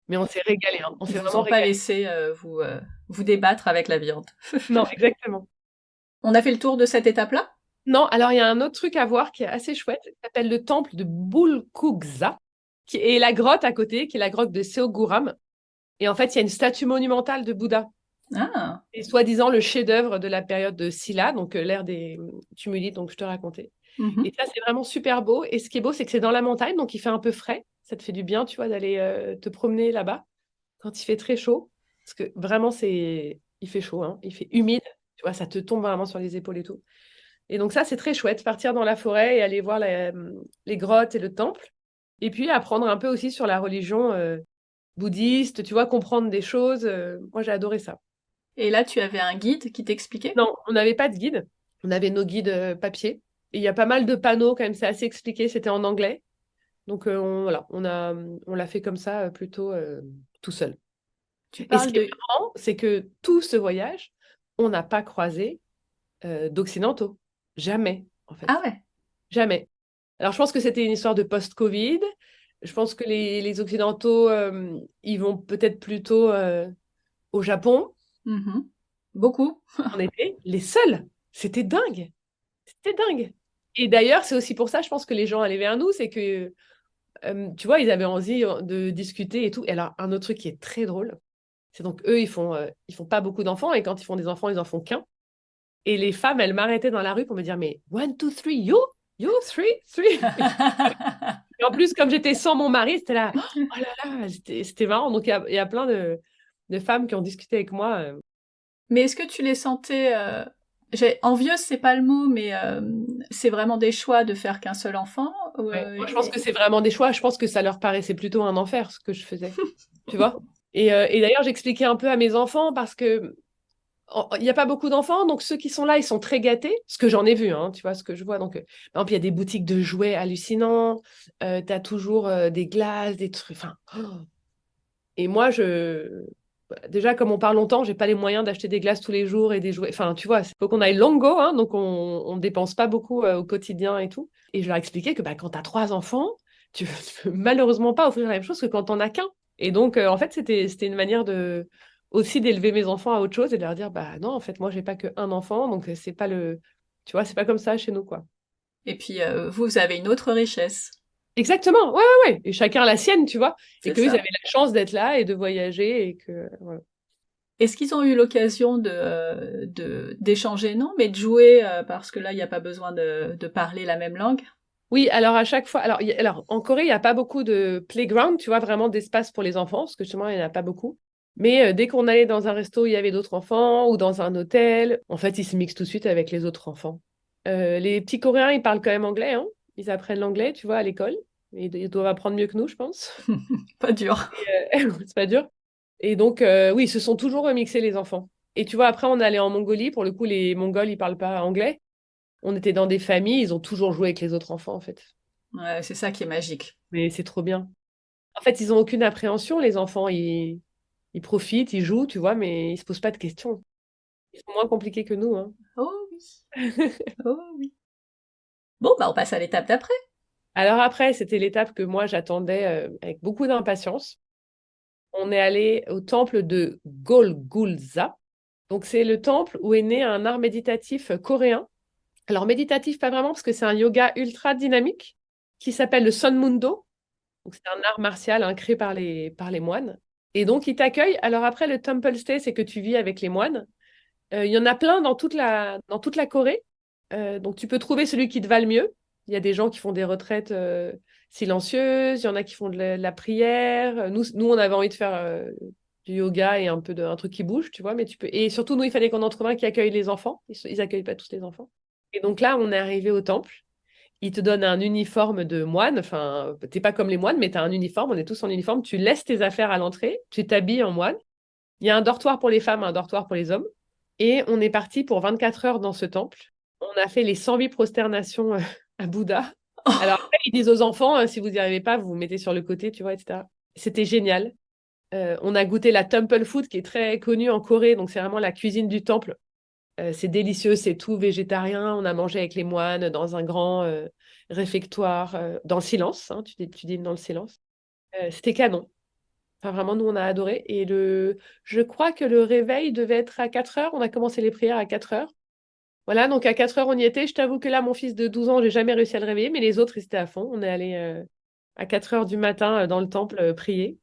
Mais on s'est régalé, hein. On Ils s'est vous vraiment ont pas régalé. laissé vous débattre avec la viande. Non, exactement. On a fait le tour de cette étape-là? Non, alors il y a un autre truc à voir qui est assez chouette, qui s'appelle le temple de Bulkugza, qui est la grotte à côté, qui est la grotte de Seoguram. Et en fait, il y a une statue monumentale de Bouddha. Ah. Et soi-disant le chef-d'œuvre de la période de Silla, donc l'ère des tumuli, donc je te racontais. Et Mhm. ça, c'est vraiment super beau. Et ce qui est beau, c'est que c'est dans la montagne, donc il fait un peu frais. Ça te fait du bien, tu vois, d'aller te promener là-bas quand il fait très chaud. Parce que vraiment, il fait chaud, hein. Il fait humide. Tu vois, ça te tombe vraiment sur les épaules et tout. Et donc ça, c'est très chouette, partir dans la forêt et aller voir les grottes et le temple. Et puis apprendre un peu aussi sur la religion bouddhiste, tu vois, comprendre des choses. Moi, j'ai adoré ça. Et là, tu avais un guide qui t'expliquait? Non, on n'avait pas de guide. On avait nos guides papier. Et il y a pas mal de panneaux quand même, c'est assez expliqué. C'était en anglais. Donc voilà, on l'a fait comme ça plutôt tout seul. Tu Et ce parles qui est de... marrant, c'est que tout ce voyage, on n'a pas croisé d'occidentaux. Jamais, en Ah fait. ouais. Jamais. Alors, je pense que c'était une histoire de post-Covid. Je pense que les Occidentaux, ils vont peut-être plutôt au Japon. Mhm. Beaucoup. On était les seuls. C'était dingue. C'était dingue. Et d'ailleurs, c'est aussi pour ça, je pense que les gens allaient vers nous, c'est que, tu vois, ils avaient envie de discuter et tout. Et alors, un autre truc qui est très drôle, c'est donc eux, ils font pas beaucoup d'enfants, et quand ils font des enfants, ils en font qu'un. Et les femmes, elles m'arrêtaient dans la rue pour me dire, mais one, two, three, you, three. Et en plus, comme j'étais sans mon mari, c'était là, oh là là, c'était marrant. Donc, il y a plein de femmes qui ont discuté avec moi. Mais est-ce que tu les sentais... Envieuse, c'est pas le mot, mais c'est vraiment des choix de faire qu'un seul enfant? Ouais. Moi, je pense que c'est vraiment des choix. Je pense que ça leur paraissait plutôt un enfer, ce que je faisais. Tu vois? Et d'ailleurs, j'expliquais un peu à mes enfants parce que il n'y a pas beaucoup d'enfants, donc ceux qui sont là, ils sont très gâtés. Ce que j'en ai vu, hein, tu vois, ce que je vois. Donc, par exemple, il y a des boutiques de jouets hallucinants. Tu as toujours des glaces, des trucs. Enfin, oh. Et moi, déjà, comme on parle longtemps, j'ai pas les moyens d'acheter des glaces tous les jours et des jouets. Enfin, tu vois, il faut qu'on aille longo, hein, donc on dépense pas beaucoup au quotidien et tout. Et je leur expliquais que bah, quand tu as 3 enfants, tu peux malheureusement pas offrir la même chose que quand t'en as qu'un. Et donc, en fait, c'était une manière de aussi d'élever mes enfants à autre chose et de leur dire, bah non, en fait, moi, j'ai pas qu'un enfant, donc c'est pas tu vois, c'est pas comme ça chez nous, quoi. Et puis, vous avez une autre richesse. Exactement, ouais, ouais, ouais. Et chacun la sienne, tu vois. Et C'est qu'eux, ils ça. avaient la chance d'être là et de voyager et que, voilà. Est-ce qu'ils ont eu l'occasion d'échanger, non, mais de jouer, parce que là, il n'y a pas besoin de parler la même langue? Oui, alors à chaque fois, alors en Corée, il n'y a pas beaucoup de playground, tu vois, vraiment d'espace pour les enfants, parce que justement, il n'y en a pas beaucoup. Mais dès qu'on allait dans un resto, il y avait d'autres enfants, ou dans un hôtel, en fait, ils se mixent tout de suite avec les autres enfants. Les petits Coréens, ils parlent quand même anglais, hein. Ils apprennent l'anglais, tu vois, à l'école. Ils doivent apprendre mieux que nous, je pense. Pas dur. C'est pas dur. Et donc, oui, ils se sont toujours remixés, les enfants. Et tu vois, après, on est allé en Mongolie. Pour le coup, les Mongols, ils parlent pas anglais. On était dans des familles, ils ont toujours joué avec les autres enfants, en fait. Ouais, c'est ça qui est magique. Mais c'est trop bien. En fait, ils ont aucune appréhension, les enfants. Ils profitent, ils jouent, tu vois, mais ils se posent pas de questions. Ils sont moins compliqués que nous, hein. Oh oui, oh oui. Bon, bah on passe à l'étape d'après. Alors après, c'était l'étape que moi j'attendais avec beaucoup d'impatience. On est allé au temple de Golgulza. Donc c'est le temple où est né un art méditatif coréen. Alors méditatif pas vraiment parce que c'est un yoga ultra dynamique qui s'appelle le Sun Mundo. Donc c'est un art martial hein, créé par les moines. Et donc ils t'accueillent. Alors après le temple stay, c'est que tu vis avec les moines. Il y en a plein dans toute la Corée. Donc tu peux trouver celui qui te va le mieux. Il y a des gens qui font des retraites silencieuses, il y en a qui font de la prière. Nous, on avait envie de faire du yoga et un peu un truc qui bouge, tu vois. Mais tu peux... Et surtout, nous, il fallait qu'on en trouve un qui accueille les enfants. Ils accueillent pas tous les enfants. Et donc là, on est arrivé au temple. Ils te donnent un uniforme de moine. Enfin, t'es pas comme les moines, mais tu as un uniforme. On est tous en uniforme. Tu laisses tes affaires à l'entrée. Tu t'habilles en moine. Il y a un dortoir pour les femmes, un dortoir pour les hommes. Et on est parti pour 24 heures dans ce temple. On a fait les 108 prosternations à Bouddha. Alors après, ils disent aux enfants, si vous n'y arrivez pas, vous vous mettez sur le côté, tu vois, etc. C'était génial. On a goûté la temple food qui est très connue en Corée, donc c'est vraiment la cuisine du temple. C'est délicieux, c'est tout végétarien. On a mangé avec les moines dans un grand réfectoire, dans le silence, hein, tu dînes dans le silence. C'était canon. Enfin, vraiment, nous, on a adoré. Je crois que le réveil devait être à 4 heures. On a commencé les prières à 4 heures. Voilà, donc à 4 heures, on y était. Je t'avoue que là, mon fils de 12 ans, j'ai jamais réussi à le réveiller, mais les autres, ils étaient à fond. On est allé à 4 heures du matin dans le temple prier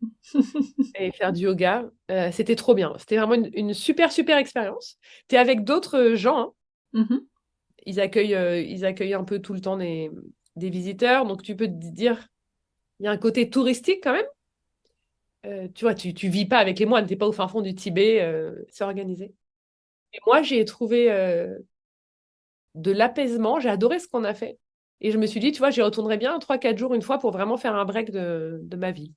et faire du yoga. C'était trop bien. C'était vraiment une super, super expérience. Tu es avec d'autres gens, hein. Mhm. Ils accueillent un peu tout le temps des visiteurs. Donc, tu peux te dire, il y a un côté touristique quand même. Tu vois, tu vis pas avec les moines, t'es pas au fin fond du Tibet, c'est organisé. Et moi, j'ai trouvé de l'apaisement, j'ai adoré ce qu'on a fait. Et je me suis dit, tu vois, j'y retournerai bien 3 4 jours une fois pour vraiment faire un break de ma vie.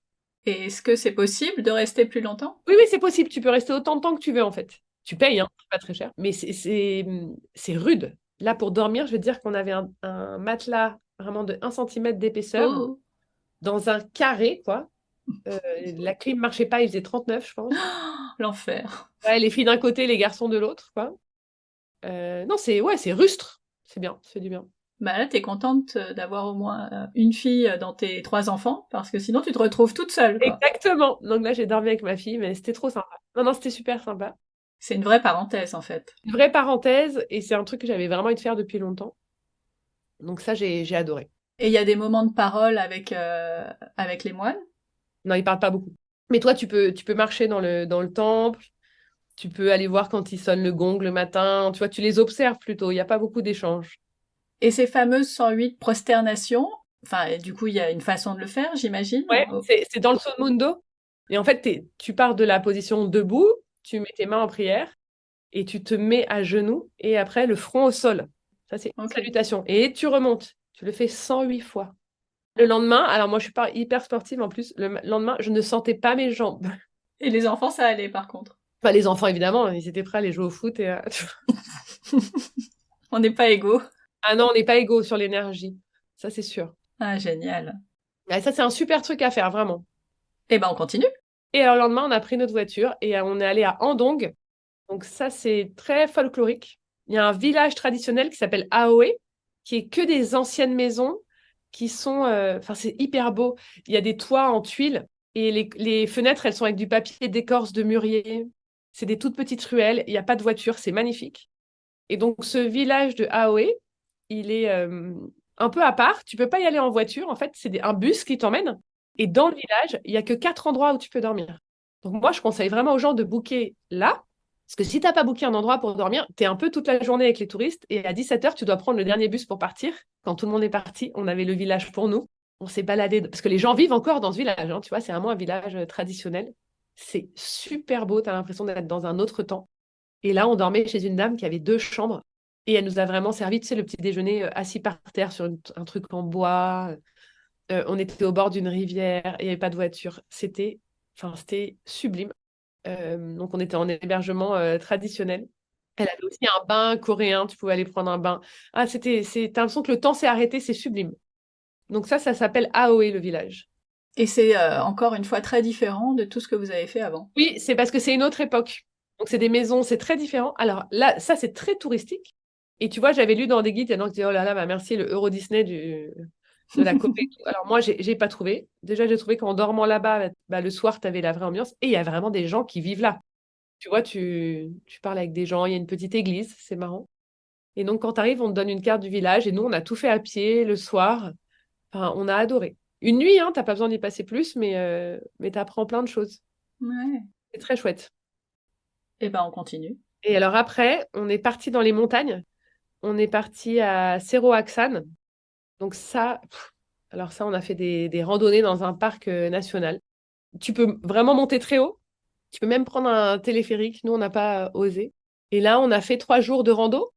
Et est-ce que c'est possible de rester plus longtemps? Oui, oui, c'est possible, tu peux rester autant de temps que tu veux en fait. Tu payes, hein, c'est pas très cher. Mais c'est rude. Là, pour dormir, je veux dire qu'on avait un matelas vraiment de 1 centimètre d'épaisseur, Oh, dans un carré, quoi. La clim marchait pas, il faisait 39, je pense. l'enfer. Ouais, les filles d'un côté, les garçons de l'autre, quoi. Non, c'est rustre. C'est bien, ça fait du bien. Bah là, t'es contente d'avoir au moins une fille dans tes 3 enfants, parce que sinon tu te retrouves toute seule, quoi. Exactement. Donc là, j'ai dormi avec ma fille, mais c'était trop sympa. Non, non, c'était super sympa. C'est une vraie parenthèse, en fait. Une vraie parenthèse, et c'est un truc que j'avais vraiment envie de faire depuis longtemps. Donc ça, j'ai adoré. Et il y a des moments de parole avec les moines. Non, ils parlent pas beaucoup. Mais toi, tu peux marcher dans le temple, tu peux aller voir quand ils sonnent le gong le matin, tu vois, tu les observes plutôt, il n'y a pas beaucoup d'échanges. Et ces fameuses 108 prosternations, enfin, du coup, il y a une façon de le faire, j'imagine. Ouais, c'est dans le Sun Mundo. Et en fait, tu pars de la position debout, tu mets tes mains en prière, et tu te mmets à genoux et après le front au sol. Ça, c'est une Ok. salutation. Et tu remontes. Tu le fais 108 fois. Le lendemain, alors moi je suis pas hyper sportive en plus, le lendemain, je ne sentais pas mes jambes. Et les enfants, ça allait, par contre. Enfin, les enfants, évidemment, ils étaient prêts à aller jouer au foot. On n'est pas égaux. Ah non, on n'est pas égaux sur l'énergie. Ça, c'est sûr. Ah, génial. Ouais, ça, c'est un super truc à faire, vraiment. Eh ben, on continue. Et alors, le lendemain, on a pris notre voiture et on est allé à Andong. Donc ça, c'est très folklorique. Il y a un village traditionnel qui s'appelle Aoe, qui est que des anciennes maisons qui sont... Enfin, c'est hyper beau. Il y a des toits en tuiles et les fenêtres, elles sont avec du papier d'écorce de mûrier. C'est des toutes petites ruelles. Il n'y a pas de voiture. C'est magnifique. Et donc, ce village de Aoe, il est un peu à part. Tu peux pas y aller en voiture. En fait, c'est un bus qui t'emmène. Et dans le village, il y a que 4 endroits où tu peux dormir. Donc, moi, je conseille vraiment aux gens de booker là. Parce que si tu n'as pas booké un endroit pour dormir, tu es un peu toute la journée avec les touristes. Et à 17 heures, tu dois prendre le dernier bus pour partir. Quand tout le monde est parti, on avait le village pour nous. On s'est baladé. Parce que les gens vivent encore dans ce village. Hein, tu vois, c'est vraiment un village traditionnel. C'est super beau. Tu as l'impression d'être dans un autre temps. Et là, on dormait chez une dame qui avait 2 chambres. Et elle nous a vraiment servi, tu sais, le petit déjeuner assis par terre sur un truc en bois. On était au bord d'une rivière, il n'y avait pas de voiture. C'était sublime. Donc on était en hébergement traditionnel. Elle avait aussi un bain coréen, tu pouvais aller prendre un bain. Ah, t'as l'impression que le temps s'est arrêté, c'est sublime. Donc ça s'appelle Aoe, le village. Et c'est encore une fois très différent de tout ce que vous avez fait avant. Oui, c'est parce que c'est une autre époque. Donc c'est des maisons, c'est très différent. Alors là, ça c'est très touristique. Et tu vois, j'avais lu dans des guides, il y a des gens qui disaient, oh là là, bah merci, le Euro Disney de la Corée et tout. Alors moi, j'ai pas trouvé. Déjà, j'ai trouvé qu'en dormant là-bas, bah, le soir, tu avais la vraie ambiance. Et il y a vraiment des gens qui vivent là. Tu vois, tu parles avec des gens, il y a une petite église, c'est marrant. Et donc, quand tu arrives, on te donne une carte du village. Et nous, on a tout fait à pied le soir. Enfin, on a adoré. Une nuit, hein, t'as pas besoin d'y passer plus, mais tu apprends plein de choses. Ouais. C'est très chouette. Et ben on continue. Et alors après, on est parti dans les montagnes. On est parti à Cerro Axan. Donc ça, alors ça, on a fait des randonnées dans un parc national. Tu peux vraiment monter très haut. Tu peux même prendre un téléphérique. Nous, on n'a pas osé. Et là, on a fait 3 jours de rando.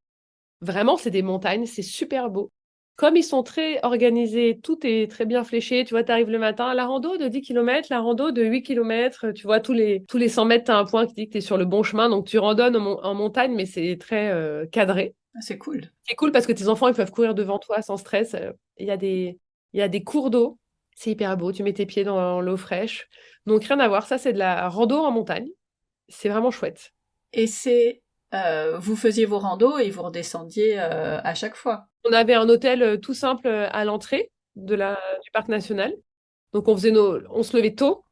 Vraiment, c'est des montagnes, c'est super beau. Comme ils sont très organisés, tout est très bien fléché. Tu vois, tu arrives le matin, la rando de 10 km, la rando de 8 km. Tu vois, tous les 100 mètres, tu as un point qui dit que tu es sur le bon chemin. Donc, tu randonnes en montagne, mais c'est très cadré. Ah, c'est cool. C'est cool parce que tes enfants, ils peuvent courir devant toi sans stress. Il y a des cours d'eau. C'est hyper beau. Tu mets tes pieds dans l'eau fraîche. Donc, rien à voir. Ça, c'est de la rando en montagne. C'est vraiment chouette. Et c'est vous faisiez vos randos et vous redescendiez à chaque fois. On avait un hôtel tout simple à l'entrée du parc national. Donc, on se levait tôt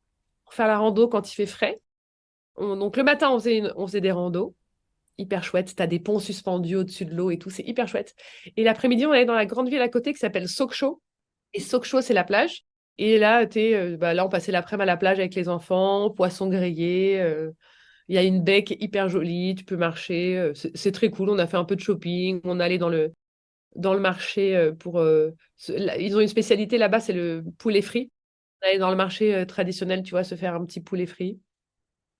pour faire la rando quand il fait frais. Donc, le matin, on faisait des randos. Hyper chouette. Tu as des ponts suspendus au-dessus de l'eau et tout. C'est hyper chouette. Et l'après-midi, on allait dans la grande ville à côté qui s'appelle Sokcho. Et Sokcho, c'est la plage. Et là, là, on passait l'après-midi à la plage avec les enfants, poissons grillés. Il y a une baie qui est hyper jolie. Tu peux marcher. C'est très cool. On a fait un peu de shopping. On allait dans le marché ils ont une spécialité là-bas, c'est le poulet frit. On allait dans le marché traditionnel, tu vois, se faire un petit poulet frit.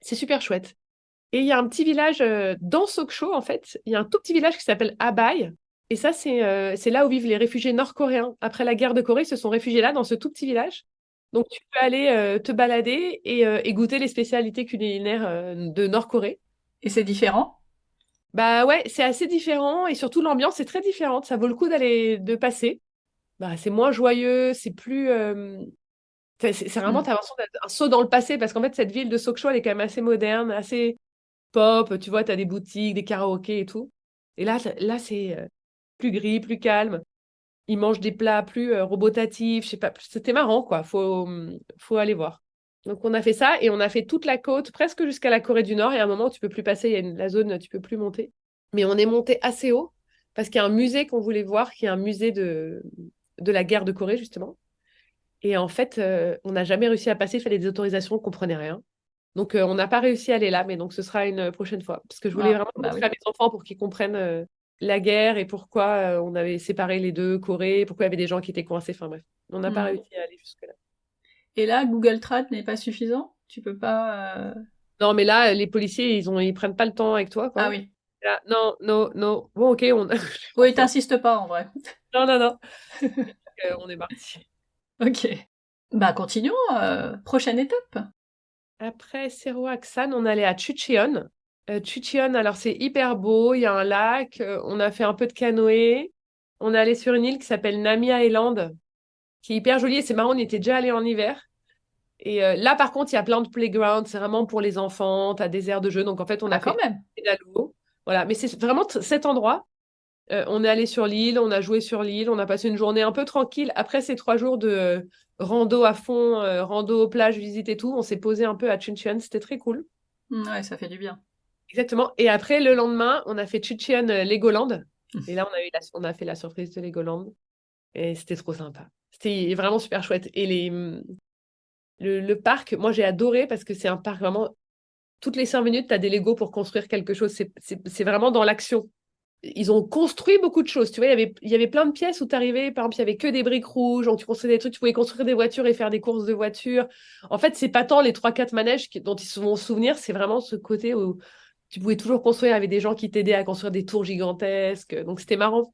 C'est super chouette. Et il y a un petit village dans Sokcho, en fait. Il y a un tout petit village qui s'appelle Abai. Et ça, c'est là où vivent les réfugiés nord-coréens. Après la guerre de Corée, ils se sont réfugiés là, dans ce tout petit village. Donc, tu peux aller te balader et goûter les spécialités culinaires de Nord-Corée. Et c'est différent? Bah ouais, c'est assez différent et surtout l'ambiance est très différente. Ça vaut le coup de passer. Bah, c'est moins joyeux, c'est plus. C'est vraiment, Hmm. t'as l'impression d'être un saut dans le passé parce qu'en fait, cette ville de Sokcho, elle est quand même assez moderne, assez pop. Tu vois, t'as des boutiques, des karaokés et tout. Et là c'est plus gris, plus calme. Ils mangent des plats plus robotatifs. Je sais pas, c'était marrant, quoi. Faut aller voir. Donc, on a fait ça et on a fait toute la côte, presque jusqu'à la Corée du Nord. Et à un moment, tu peux plus passer, il y a la zone, tu peux plus monter. Mais on est monté assez haut parce qu'il y a un musée qu'on voulait voir, qui est un musée de la guerre de Corée, justement. Et en fait, on n'a jamais réussi à passer, il fallait des autorisations, on ne comprenait rien. Donc, on n'a pas réussi à aller là, mais donc ce sera une prochaine fois. Parce que je voulais Ah, vraiment bah montrer oui. à mes enfants pour qu'ils comprennent la guerre et pourquoi on avait séparé les deux Corées, pourquoi il y avait des gens qui étaient coincés. Enfin bref, on n'a pas Hmm. réussi à aller jusque-là. Et là, Google Trad n'est pas suffisant? Tu peux pas. Non, mais là, les policiers, ils prennent pas le temps avec toi, Ah quoi. oui. Là, non, non, non. Bon, ok, Oui, t'insistes pas en vrai. Non, non, non. On est parti. Ok. Bah continuons. Prochaine étape. Après Seroaxan, on allait à Chucheon. Chucheon, alors c'est hyper beau, il y a un lac, on a fait un peu de canoë. On est allé sur une île qui s'appelle Nami Island, qui est hyper jolie. Et c'est marrant, on y était déjà allé en hiver. Et là, par contre, il y a plein de playgrounds, c'est vraiment pour les enfants, tu as des aires de jeu. Donc en fait, on Ah a quand fait même. pédalo. Voilà, mais c'est vraiment cet endroit. On est allé sur l'île, on a joué sur l'île, on a passé une journée un peu tranquille. Après ces 3 jours de rando à fond, rando plage, visite et tout, on s'est posé un peu à Chuncheon, c'était très cool. Ouais, ça fait du bien. Exactement. Et après, le lendemain, on a fait Chuncheon Legoland. Et là, on a fait la surprise de Legoland. Et c'était trop sympa. C'était vraiment super chouette. Et le parc, moi, j'ai adoré parce que c'est un parc vraiment. Toutes les 5 minutes, tu as des Legos pour construire quelque chose. C'est vraiment dans l'action. Ils ont construit beaucoup de choses. Tu vois, il y avait plein de pièces où tu arrivais, par exemple, il y avait que des briques rouges, donc tu construisais des trucs, tu pouvais construire des voitures et faire des courses de voitures. En fait, c'est pas tant les 3-4 manèges dont ils se vont se souvenir, c'est vraiment ce côté où tu pouvais toujours construire avec des gens qui t'aidaient à construire des tours gigantesques. Donc c'était marrant.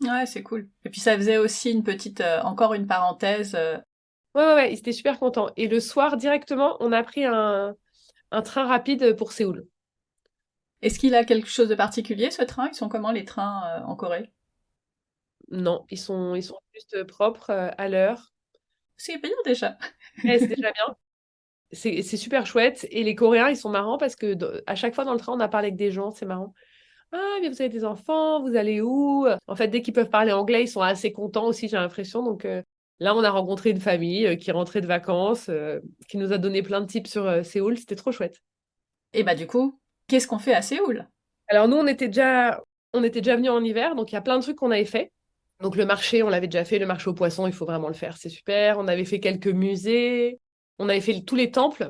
Ouais, c'est cool. Et puis ça faisait aussi une petite, encore une parenthèse. Ouais, ouais, ouais, ils étaient super contents. Et le soir, directement, on a pris un train rapide pour Séoul. Est-ce qu'il a quelque chose de particulier, ce train? Ils sont comment les trains en Corée? Non, ils sont juste propres à l'heure. C'est bien déjà. Ouais, c'est déjà bien. C'est super chouette. Et les Coréens, ils sont marrants parce que à chaque fois dans le train, on a parlé avec des gens, c'est marrant. Ah, mais vous avez des enfants, vous allez où? En fait, dès qu'ils peuvent parler anglais, ils sont assez contents aussi, j'ai l'impression. Donc là, on a rencontré une famille qui rentrait de vacances, qui nous a donné plein de tips sur Séoul. C'était trop chouette. Et bah du coup, qu'est-ce qu'on fait à Séoul? Alors nous, on était déjà venus en hiver, donc il y a plein de trucs qu'on avait fait. Donc le marché, on l'avait déjà fait, le marché aux poissons, il faut vraiment le faire, c'est super. On avait fait quelques musées, on avait fait tous les temples.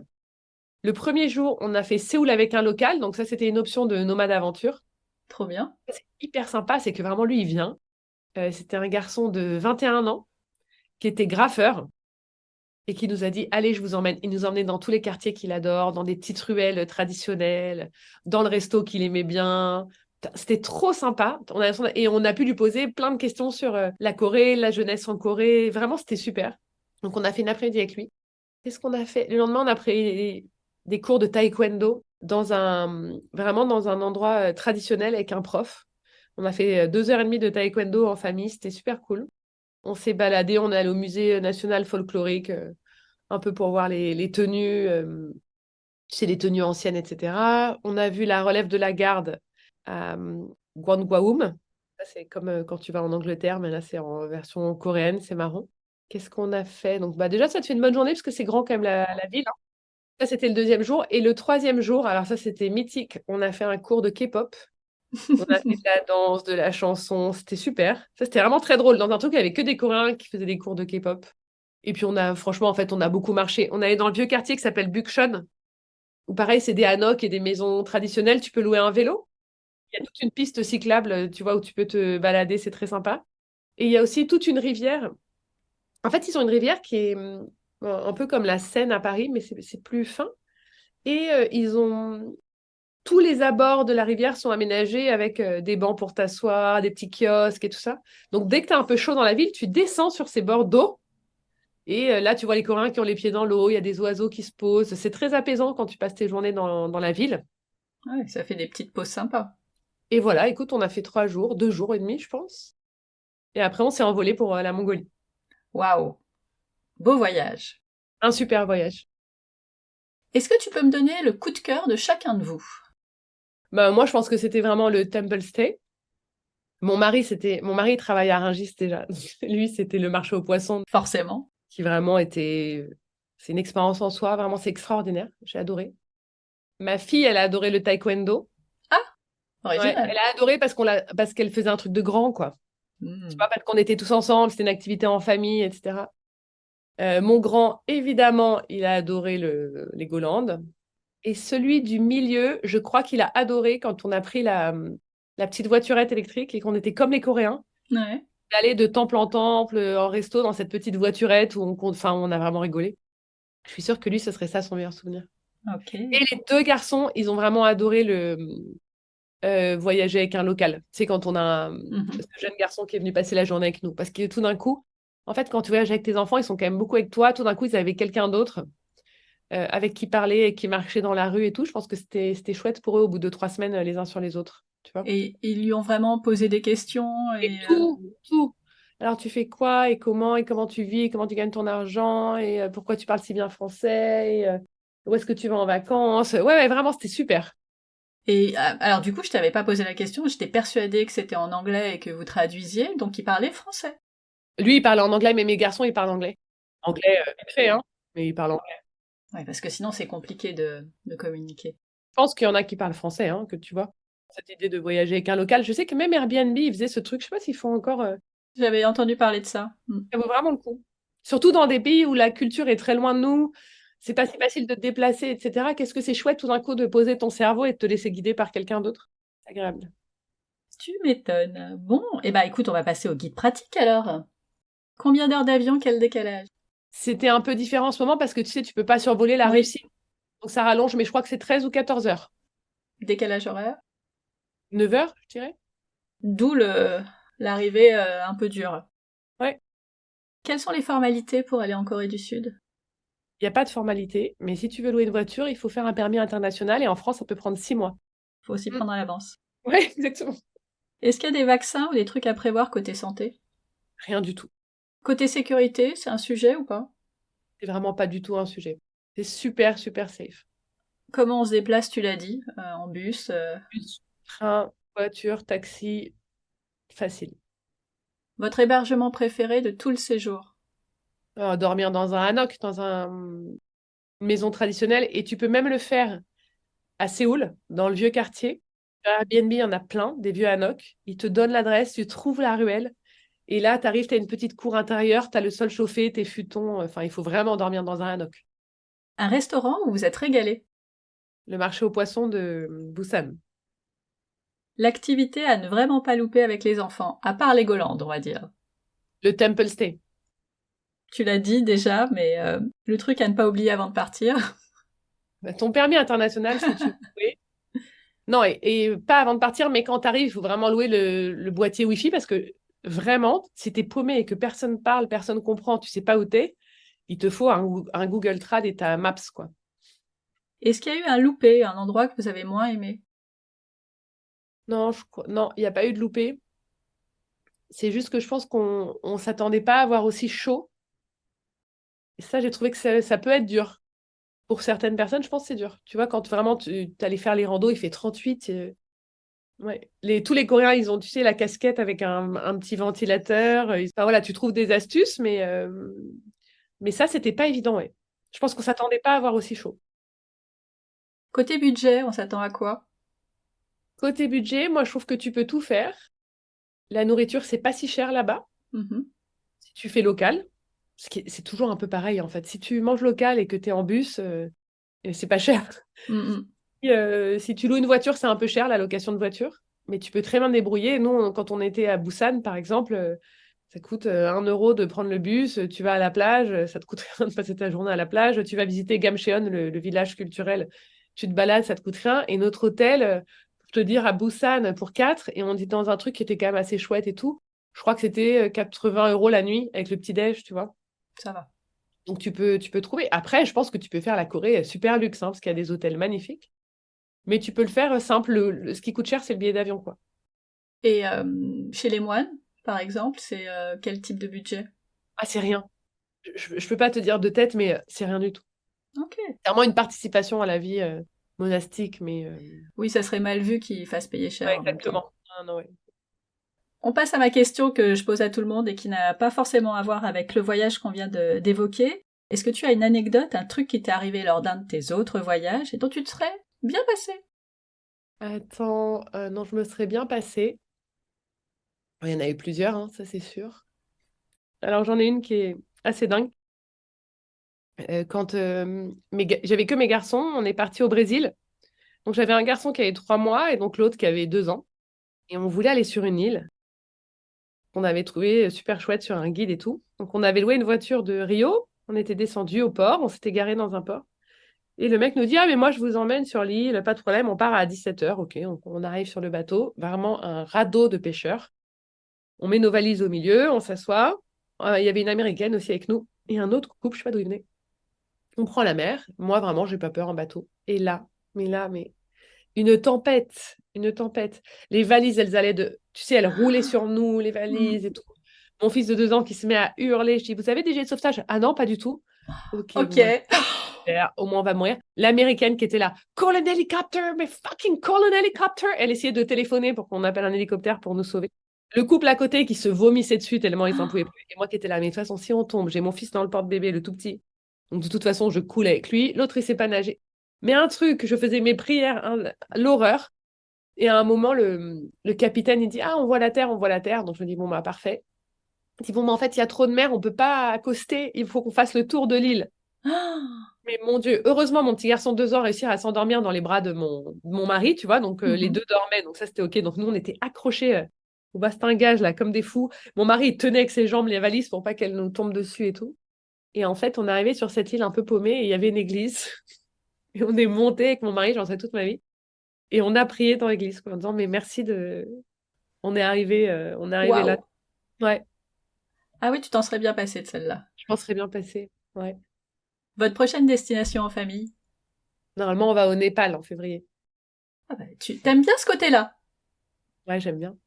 Le premier jour, on a fait Séoul avec un local, donc ça c'était une option de nomade aventure. Trop bien. C'est hyper sympa, c'est que vraiment lui, il vient. C'était un garçon de 21 ans qui était graffeur et qui nous a dit, allez, je vous emmène. Il nous emmenait dans tous les quartiers qu'il adore, dans des petites ruelles traditionnelles, dans le resto qu'il aimait bien. C'était trop sympa. Et on a pu lui poser plein de questions sur la Corée, la jeunesse en Corée. Vraiment, c'était super. Donc, on a fait une après-midi avec lui. Qu'est-ce qu'on a fait? Le lendemain, on a pris des cours de taekwondo vraiment dans un endroit traditionnel avec un prof. On a fait 2 heures et demie de taekwondo en famille. C'était super cool. On s'est baladé, on est allé au musée national folklorique, un peu pour voir les tenues, tu sais, les tenues anciennes, etc. On a vu la relève de la garde à Gwangwaeum. Ça, c'est comme quand tu vas en Angleterre, mais là, c'est en version coréenne, c'est marrant. Qu'est-ce qu'on a fait? Donc, bah, déjà, ça te fait une bonne journée parce que c'est grand quand même la ville, hein. Ça, c'était le deuxième jour. Et le troisième jour, alors ça, c'était mythique. On a fait un cours de K-pop. On a fait de la danse, de la chanson. C'était super. Ça, c'était vraiment très drôle. Dans un truc, il n'y avait que des Coréens qui faisaient des cours de K-pop. Et puis, franchement, en fait, on a beaucoup marché. On allait dans le vieux quartier qui s'appelle Bukchon, où pareil, c'est des hanoks et des maisons traditionnelles. Tu peux louer un vélo. Il y a toute une piste cyclable, tu vois, où tu peux te balader. C'est très sympa. Et il y a aussi toute une rivière. En fait, ils ont une rivière qui est un peu comme la Seine à Paris, mais c'est plus fin. Et ils ont tous les abords de la rivière sont aménagés avec des bancs pour t'asseoir, des petits kiosques et tout ça. Donc dès que tu as un peu chaud dans la ville, tu descends sur ces bords d'eau. Et là, tu vois les Coréens qui ont les pieds dans l'eau, il y a des oiseaux qui se posent. C'est très apaisant quand tu passes tes journées dans la ville. Ouais, ça fait des petites pauses sympas. Et voilà, écoute, on a fait 3 jours, 2 jours et demi, je pense. Et après, on s'est envolé pour la Mongolie. Waouh, beau voyage. Un super voyage. Est-ce que tu peux me donner le coup de cœur de chacun de vous? Bah, moi, je pense que c'était vraiment le Temple Stay. Mon mari il travaille à Rungis déjà. Lui, c'était le marché aux poissons Forcément. qui vraiment était. C'est une expérience en soi, vraiment, c'est extraordinaire. J'ai adoré. Ma fille, elle a adoré le taekwondo. Ah, Ouais, elle original. a adoré parce qu'elle faisait un truc de grand, quoi. Tu Hmm. vois, parce qu'on était tous ensemble, c'était une activité en famille, etc. Mon grand, évidemment, il a adoré le Legoland. Et celui du milieu, je crois qu'il a adoré quand on a pris la petite voiturette électrique et qu'on était comme les Coréens, Ouais. d'aller de temple en temple, en resto, dans cette petite voiturette où enfin, on a vraiment rigolé. Je suis sûre que lui, ce serait ça son meilleur souvenir. Ok. Et les deux garçons, ils ont vraiment adoré voyager avec un local. Tu sais, quand on a Mhm. ce jeune garçon qui est venu passer la journée avec nous. Parce que tout d'un coup, en fait, quand tu voyages avec tes enfants, ils sont quand même beaucoup avec toi. Tout d'un coup, ils avaient quelqu'un d'autre avec qui parler et qui marchait dans la rue et tout. Je pense que c'était chouette pour eux au bout de 3 semaines, les uns sur les autres. Tu vois? Et ils lui ont vraiment posé des questions Et et tout, tout. Alors, tu fais quoi et comment tu vis, et comment tu gagnes ton argent et pourquoi tu parles si bien français et où est-ce que tu vas en vacances. Ouais, ouais, vraiment, c'était super. alors du coup, je t'avais pas posé la question, j'étais persuadée que c'était en anglais et que vous traduisiez, donc il parlait français. Lui, il parlait en anglais, mais mes garçons, ils parlent anglais. Anglais, vite fait, hein, mais ils parlent anglais. Ouais, parce que sinon c'est compliqué de communiquer. Je pense qu'il y en a qui parlent français, hein, que tu vois. Cette idée de voyager avec un local. Je sais que même Airbnb, ils faisaient ce truc. Je sais pas s'ils font encore. J'avais entendu parler de ça. Hmm. Ça vaut vraiment le coup. Surtout dans des pays où la culture est très loin de nous. C'est pas si facile de te déplacer, etc. Qu'est-ce que c'est chouette tout d'un coup de poser ton cerveau et de te laisser guider par quelqu'un d'autre. C'est agréable. Tu m'étonnes. Bon, et bah écoute, on va passer au guide pratique alors. Combien d'heures d'avion, quel décalage? C'était un peu différent en ce moment parce que tu sais, tu peux pas survoler la Oui, Russie. Donc ça rallonge, mais je crois que c'est 13 ou 14 heures. décalage horaire. 9 heures, je dirais. D'où l'arrivée un peu dure. Ouais. Quelles sont les formalités pour aller en Corée du Sud? Il n'y a pas de formalité, mais si tu veux louer une voiture, il faut faire un permis international et en France, ça peut prendre 6 mois. Faut aussi Mm. prendre à l'avance. Ouais, exactement. Est-ce qu'il y a des vaccins ou des trucs à prévoir côté santé? Rien du tout. Côté sécurité, c'est un sujet ou pas? C'est vraiment pas du tout un sujet. C'est super, super safe. Comment on se déplace, tu l'as dit, en bus Bus, train, voiture, taxi, facile. Votre hébergement préféré de tout le séjour? Dormir dans un hanok, une maison traditionnelle. Et tu peux même le faire à Séoul, dans le vieux quartier. Airbnb, il y en a plein, des vieux hanoks. Ils te donnent l'adresse, tu trouves la ruelle. Et là, tu arrives, tu as une petite cour intérieure, tu as le sol chauffé, tes futons. Enfin, il faut vraiment dormir dans un hanok. Un restaurant où vous êtes régalé? Le marché aux poissons de Busan. L'activité à ne vraiment pas louper avec les enfants, à part Legoland, on va dire. Le Temple Stay. Tu l'as dit déjà, mais le truc à ne pas oublier avant de partir. Ton permis international, si tu veux. Non, et pas avant de partir, mais quand tu arrives, il faut vraiment louer le boîtier Wi-Fi parce que vraiment, si tu es paumé et que personne parle, personne comprend, tu sais pas où t'es, il te faut un Google Trad et ta Maps, quoi. Est-ce qu'il y a eu un loupé, un endroit que vous avez moins aimé? Non, non, il n'y a pas eu de loupé. C'est juste que je pense qu'on s'attendait pas à avoir aussi chaud. Et ça, j'ai trouvé que ça peut être dur. Pour certaines personnes, je pense que c'est dur. Tu vois, quand vraiment tu allais faire les randos, il fait 38. Ouais. Tous les Coréens, ils ont, tu sais, la casquette avec un petit ventilateur. Enfin, voilà, tu trouves des astuces, mais ça, c'était pas évident, ouais. Je pense qu'on s'attendait pas à avoir aussi chaud. Côté budget, on s'attend à quoi? Côté budget, moi, je trouve que tu peux tout faire. La nourriture, c'est pas si cher là-bas. Mhm. Si tu fais local, c'est toujours un peu pareil, en fait. Si tu manges local et que tu es en bus, c'est pas cher. Mhm. Si tu loues une voiture, c'est un peu cher, la location de voiture. Mais tu peux très bien te débrouiller. Nous, quand on était à Busan, par exemple, ça coûte 1 euro de prendre le bus, tu vas à la plage, ça te coûte rien de passer ta journée à la plage, tu vas visiter Gamcheon, le village culturel, tu te balades, ça te coûte rien. Et notre hôtel, pour te dire, à Busan pour 4, et on était dans un truc qui était quand même assez chouette et tout. Je crois que c'était 80 euros la nuit avec le petit-déj, tu vois. Ça va. Donc tu peux trouver. Après, je pense que tu peux faire la Corée super luxe, hein, parce qu'il y a des hôtels magnifiques. Mais tu peux le faire simple. Ce qui coûte cher, c'est le billet d'avion, quoi. Et chez les moines, par exemple, c'est quel type de budget? Ah, c'est rien. Je peux pas te dire de tête, mais c'est rien du tout. Ok. C'est vraiment une participation à la vie monastique, mais Oui, ça serait mal vu qu'ils fassent payer ouais, cher en même temps. exactement. Ah, non, ouais. On passe à ma question que je pose à tout le monde et qui n'a pas forcément à voir avec le voyage qu'on vient d'évoquer. Est-ce que tu as une anecdote, un truc qui t'est arrivé lors d'un de tes autres voyages et dont tu te serais bien passé? Attends, non, je me serais bien passée. Il y en a eu plusieurs, hein, ça c'est sûr. Alors j'en ai une qui est assez dingue. Quand j'avais que mes garçons, on est parti au Brésil. Donc j'avais un garçon qui avait 3 mois et donc l'autre qui avait 2 ans. Et on voulait aller sur une île qu'on avait trouvé super chouette sur un guide et tout. Donc, on avait loué une voiture de Rio. On était descendu au port. On s'était garé dans un port. Et le mec nous dit, ah, mais moi, je vous emmène sur l'île, pas de problème. On part à 17h. OK, on arrive sur le bateau. Vraiment un radeau de pêcheurs. On met nos valises au milieu, on s'assoit. Il y avait une Américaine aussi avec nous. Et un autre couple, je sais pas d'où il venait. On prend la mer. Moi, vraiment, j'ai pas peur en bateau. Et là, une tempête, une tempête. Les valises, elles allaient tu sais, elles roulaient sur nous, les Hmm. valises et tout. Mon fils de 2 ans qui se met à hurler. Je dis, vous avez des jets de sauvetage? Ah non, pas du tout. Ok, Ok. bon, bah, super, au moins on va mourir. L'américaine qui était là, call an helicopter, mais fucking call an helicopter. Elle essayait de téléphoner pour qu'on appelle un hélicoptère pour nous sauver. Le couple à côté qui se vomissait dessus tellement ils en pouvaient plus. Et moi qui étais là, mais de toute façon, si on tombe, j'ai mon fils dans le porte-bébé, le tout petit. Donc de toute façon, je coule avec lui. L'autre, il sait pas nager. Mais un truc, je faisais mes prières, hein, l'horreur. Et à un moment, le capitaine, il dit, ah, on voit la terre, on voit la terre. Donc je me dis, bon, bah parfait. Il dit, bon, mais en fait, il y a trop de mer, on peut pas accoster, il faut qu'on fasse le tour de l'île. Mais mon Dieu, heureusement, mon petit garçon de 2 ans réussit à s'endormir dans les bras de mon mari, tu vois, donc les Mhm. deux dormaient, donc ça c'était OK. Donc nous, on était accrochés au bastingage, là, comme des fous. Mon mari, il tenait avec ses jambes les valises pour pas qu'elles nous tombent dessus et tout. Et en fait, on est arrivé sur cette île un peu paumée et il y avait une église. Et on est monté avec mon mari, j'en sais toute ma vie. Et on a prié dans l'église, quoi, en disant, mais merci de. On est arrivé là. Waouh. Ouais, Ah oui, tu t'en serais bien passé de celle-là. je pense que serait bien passé. Ouais. Votre prochaine destination en famille? Normalement, on va au Népal en février. Ah bah, tu t'aimes bien ce côté-là? Ouais, j'aime bien.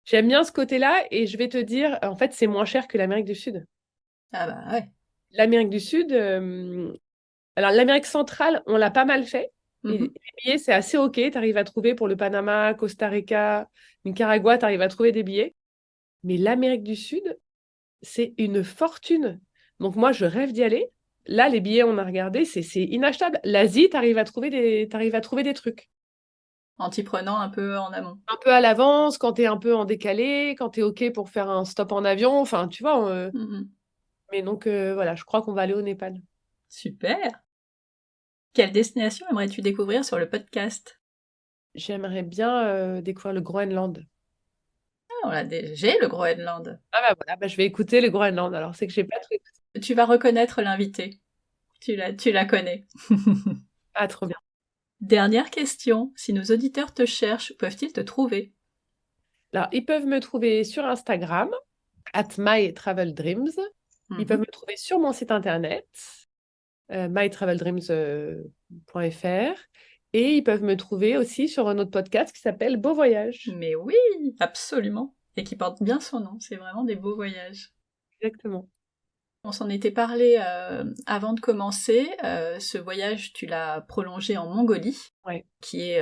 J'aime bien ce côté-là et je vais te dire, en fait, c'est moins cher que l'Amérique du Sud. Ah bah ouais. L'Amérique du Sud, alors l'Amérique centrale, on l'a pas mal fait. Et Mhm. les billets, c'est assez OK. Tu arrives à trouver pour le Panama, Costa Rica, Nicaragua, tu arrives à trouver des billets. Mais l'Amérique du Sud, c'est une fortune. Donc moi, je rêve d'y aller. Là, les billets, on a regardé, c'est inachetable. L'Asie, t'arrives à trouver des trucs. En t'y prenant un peu en amont. Un peu à l'avance, quand t'es un peu en décalé, quand t'es OK pour faire un stop en avion. Enfin, tu vois. Mhm. Mais donc, voilà, je crois qu'on va aller au Népal. Super. Quelle destination aimerais-tu découvrir sur le podcast? J'aimerais bien découvrir le Groenland. Ah, j'ai le Groenland. Ah bah voilà, bah, je vais écouter le Groenland. Alors, c'est que j'ai pas trop écouté. Tu vas reconnaître l'invité. Tu la connais. Ah, trop bien. Dernière question. Si nos auditeurs te cherchent, peuvent-ils te trouver? Alors, ils peuvent me trouver sur Instagram, @mytraveldreams. Ils peuvent Mhm. me trouver sur mon site internet, mytraveldreams.fr. Et ils peuvent me trouver aussi sur un autre podcast qui s'appelle Beau Voyage. Mais oui, absolument. Et qui porte bien son nom. C'est vraiment des beaux voyages. Exactement. On s'en était parlé avant de commencer. Ce voyage, tu l'as prolongé en Mongolie, Ouais. qui est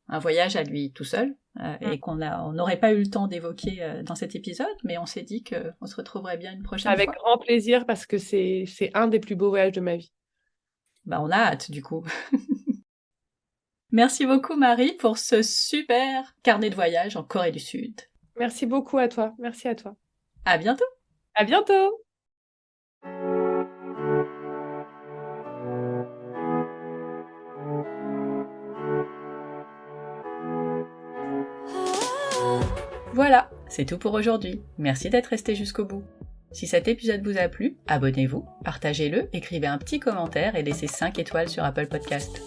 un voyage à lui tout seul, Mm. et on n'aurait pas eu le temps d'évoquer dans cet épisode, mais on s'est dit qu'on se retrouverait bien une prochaine Avec fois. grand plaisir parce que c'est un des plus beaux voyages de ma vie. Bah, on a hâte du coup. Merci beaucoup Marie pour ce super carnet de voyage en Corée du Sud. Merci beaucoup à toi. Merci à toi. À bientôt! À bientôt! Voilà, c'est tout pour aujourd'hui. Merci d'être resté jusqu'au bout. Si cet épisode vous a plu, abonnez-vous, partagez-le, écrivez un petit commentaire et laissez 5 étoiles sur Apple Podcast.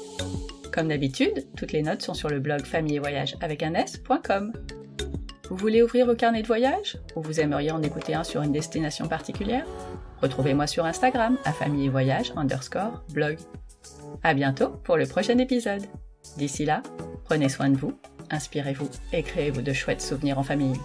Comme d'habitude, toutes les notes sont sur le blog famille et voyage avec un s.com. Vous voulez ouvrir vos carnets de voyage? Ou vous aimeriez en écouter un sur une destination particulière? Retrouvez-moi sur Instagram à famille et voyage_blog. À bientôt pour le prochain épisode. D'ici là, prenez soin de vous, inspirez-vous et créez-vous de chouettes souvenirs en famille.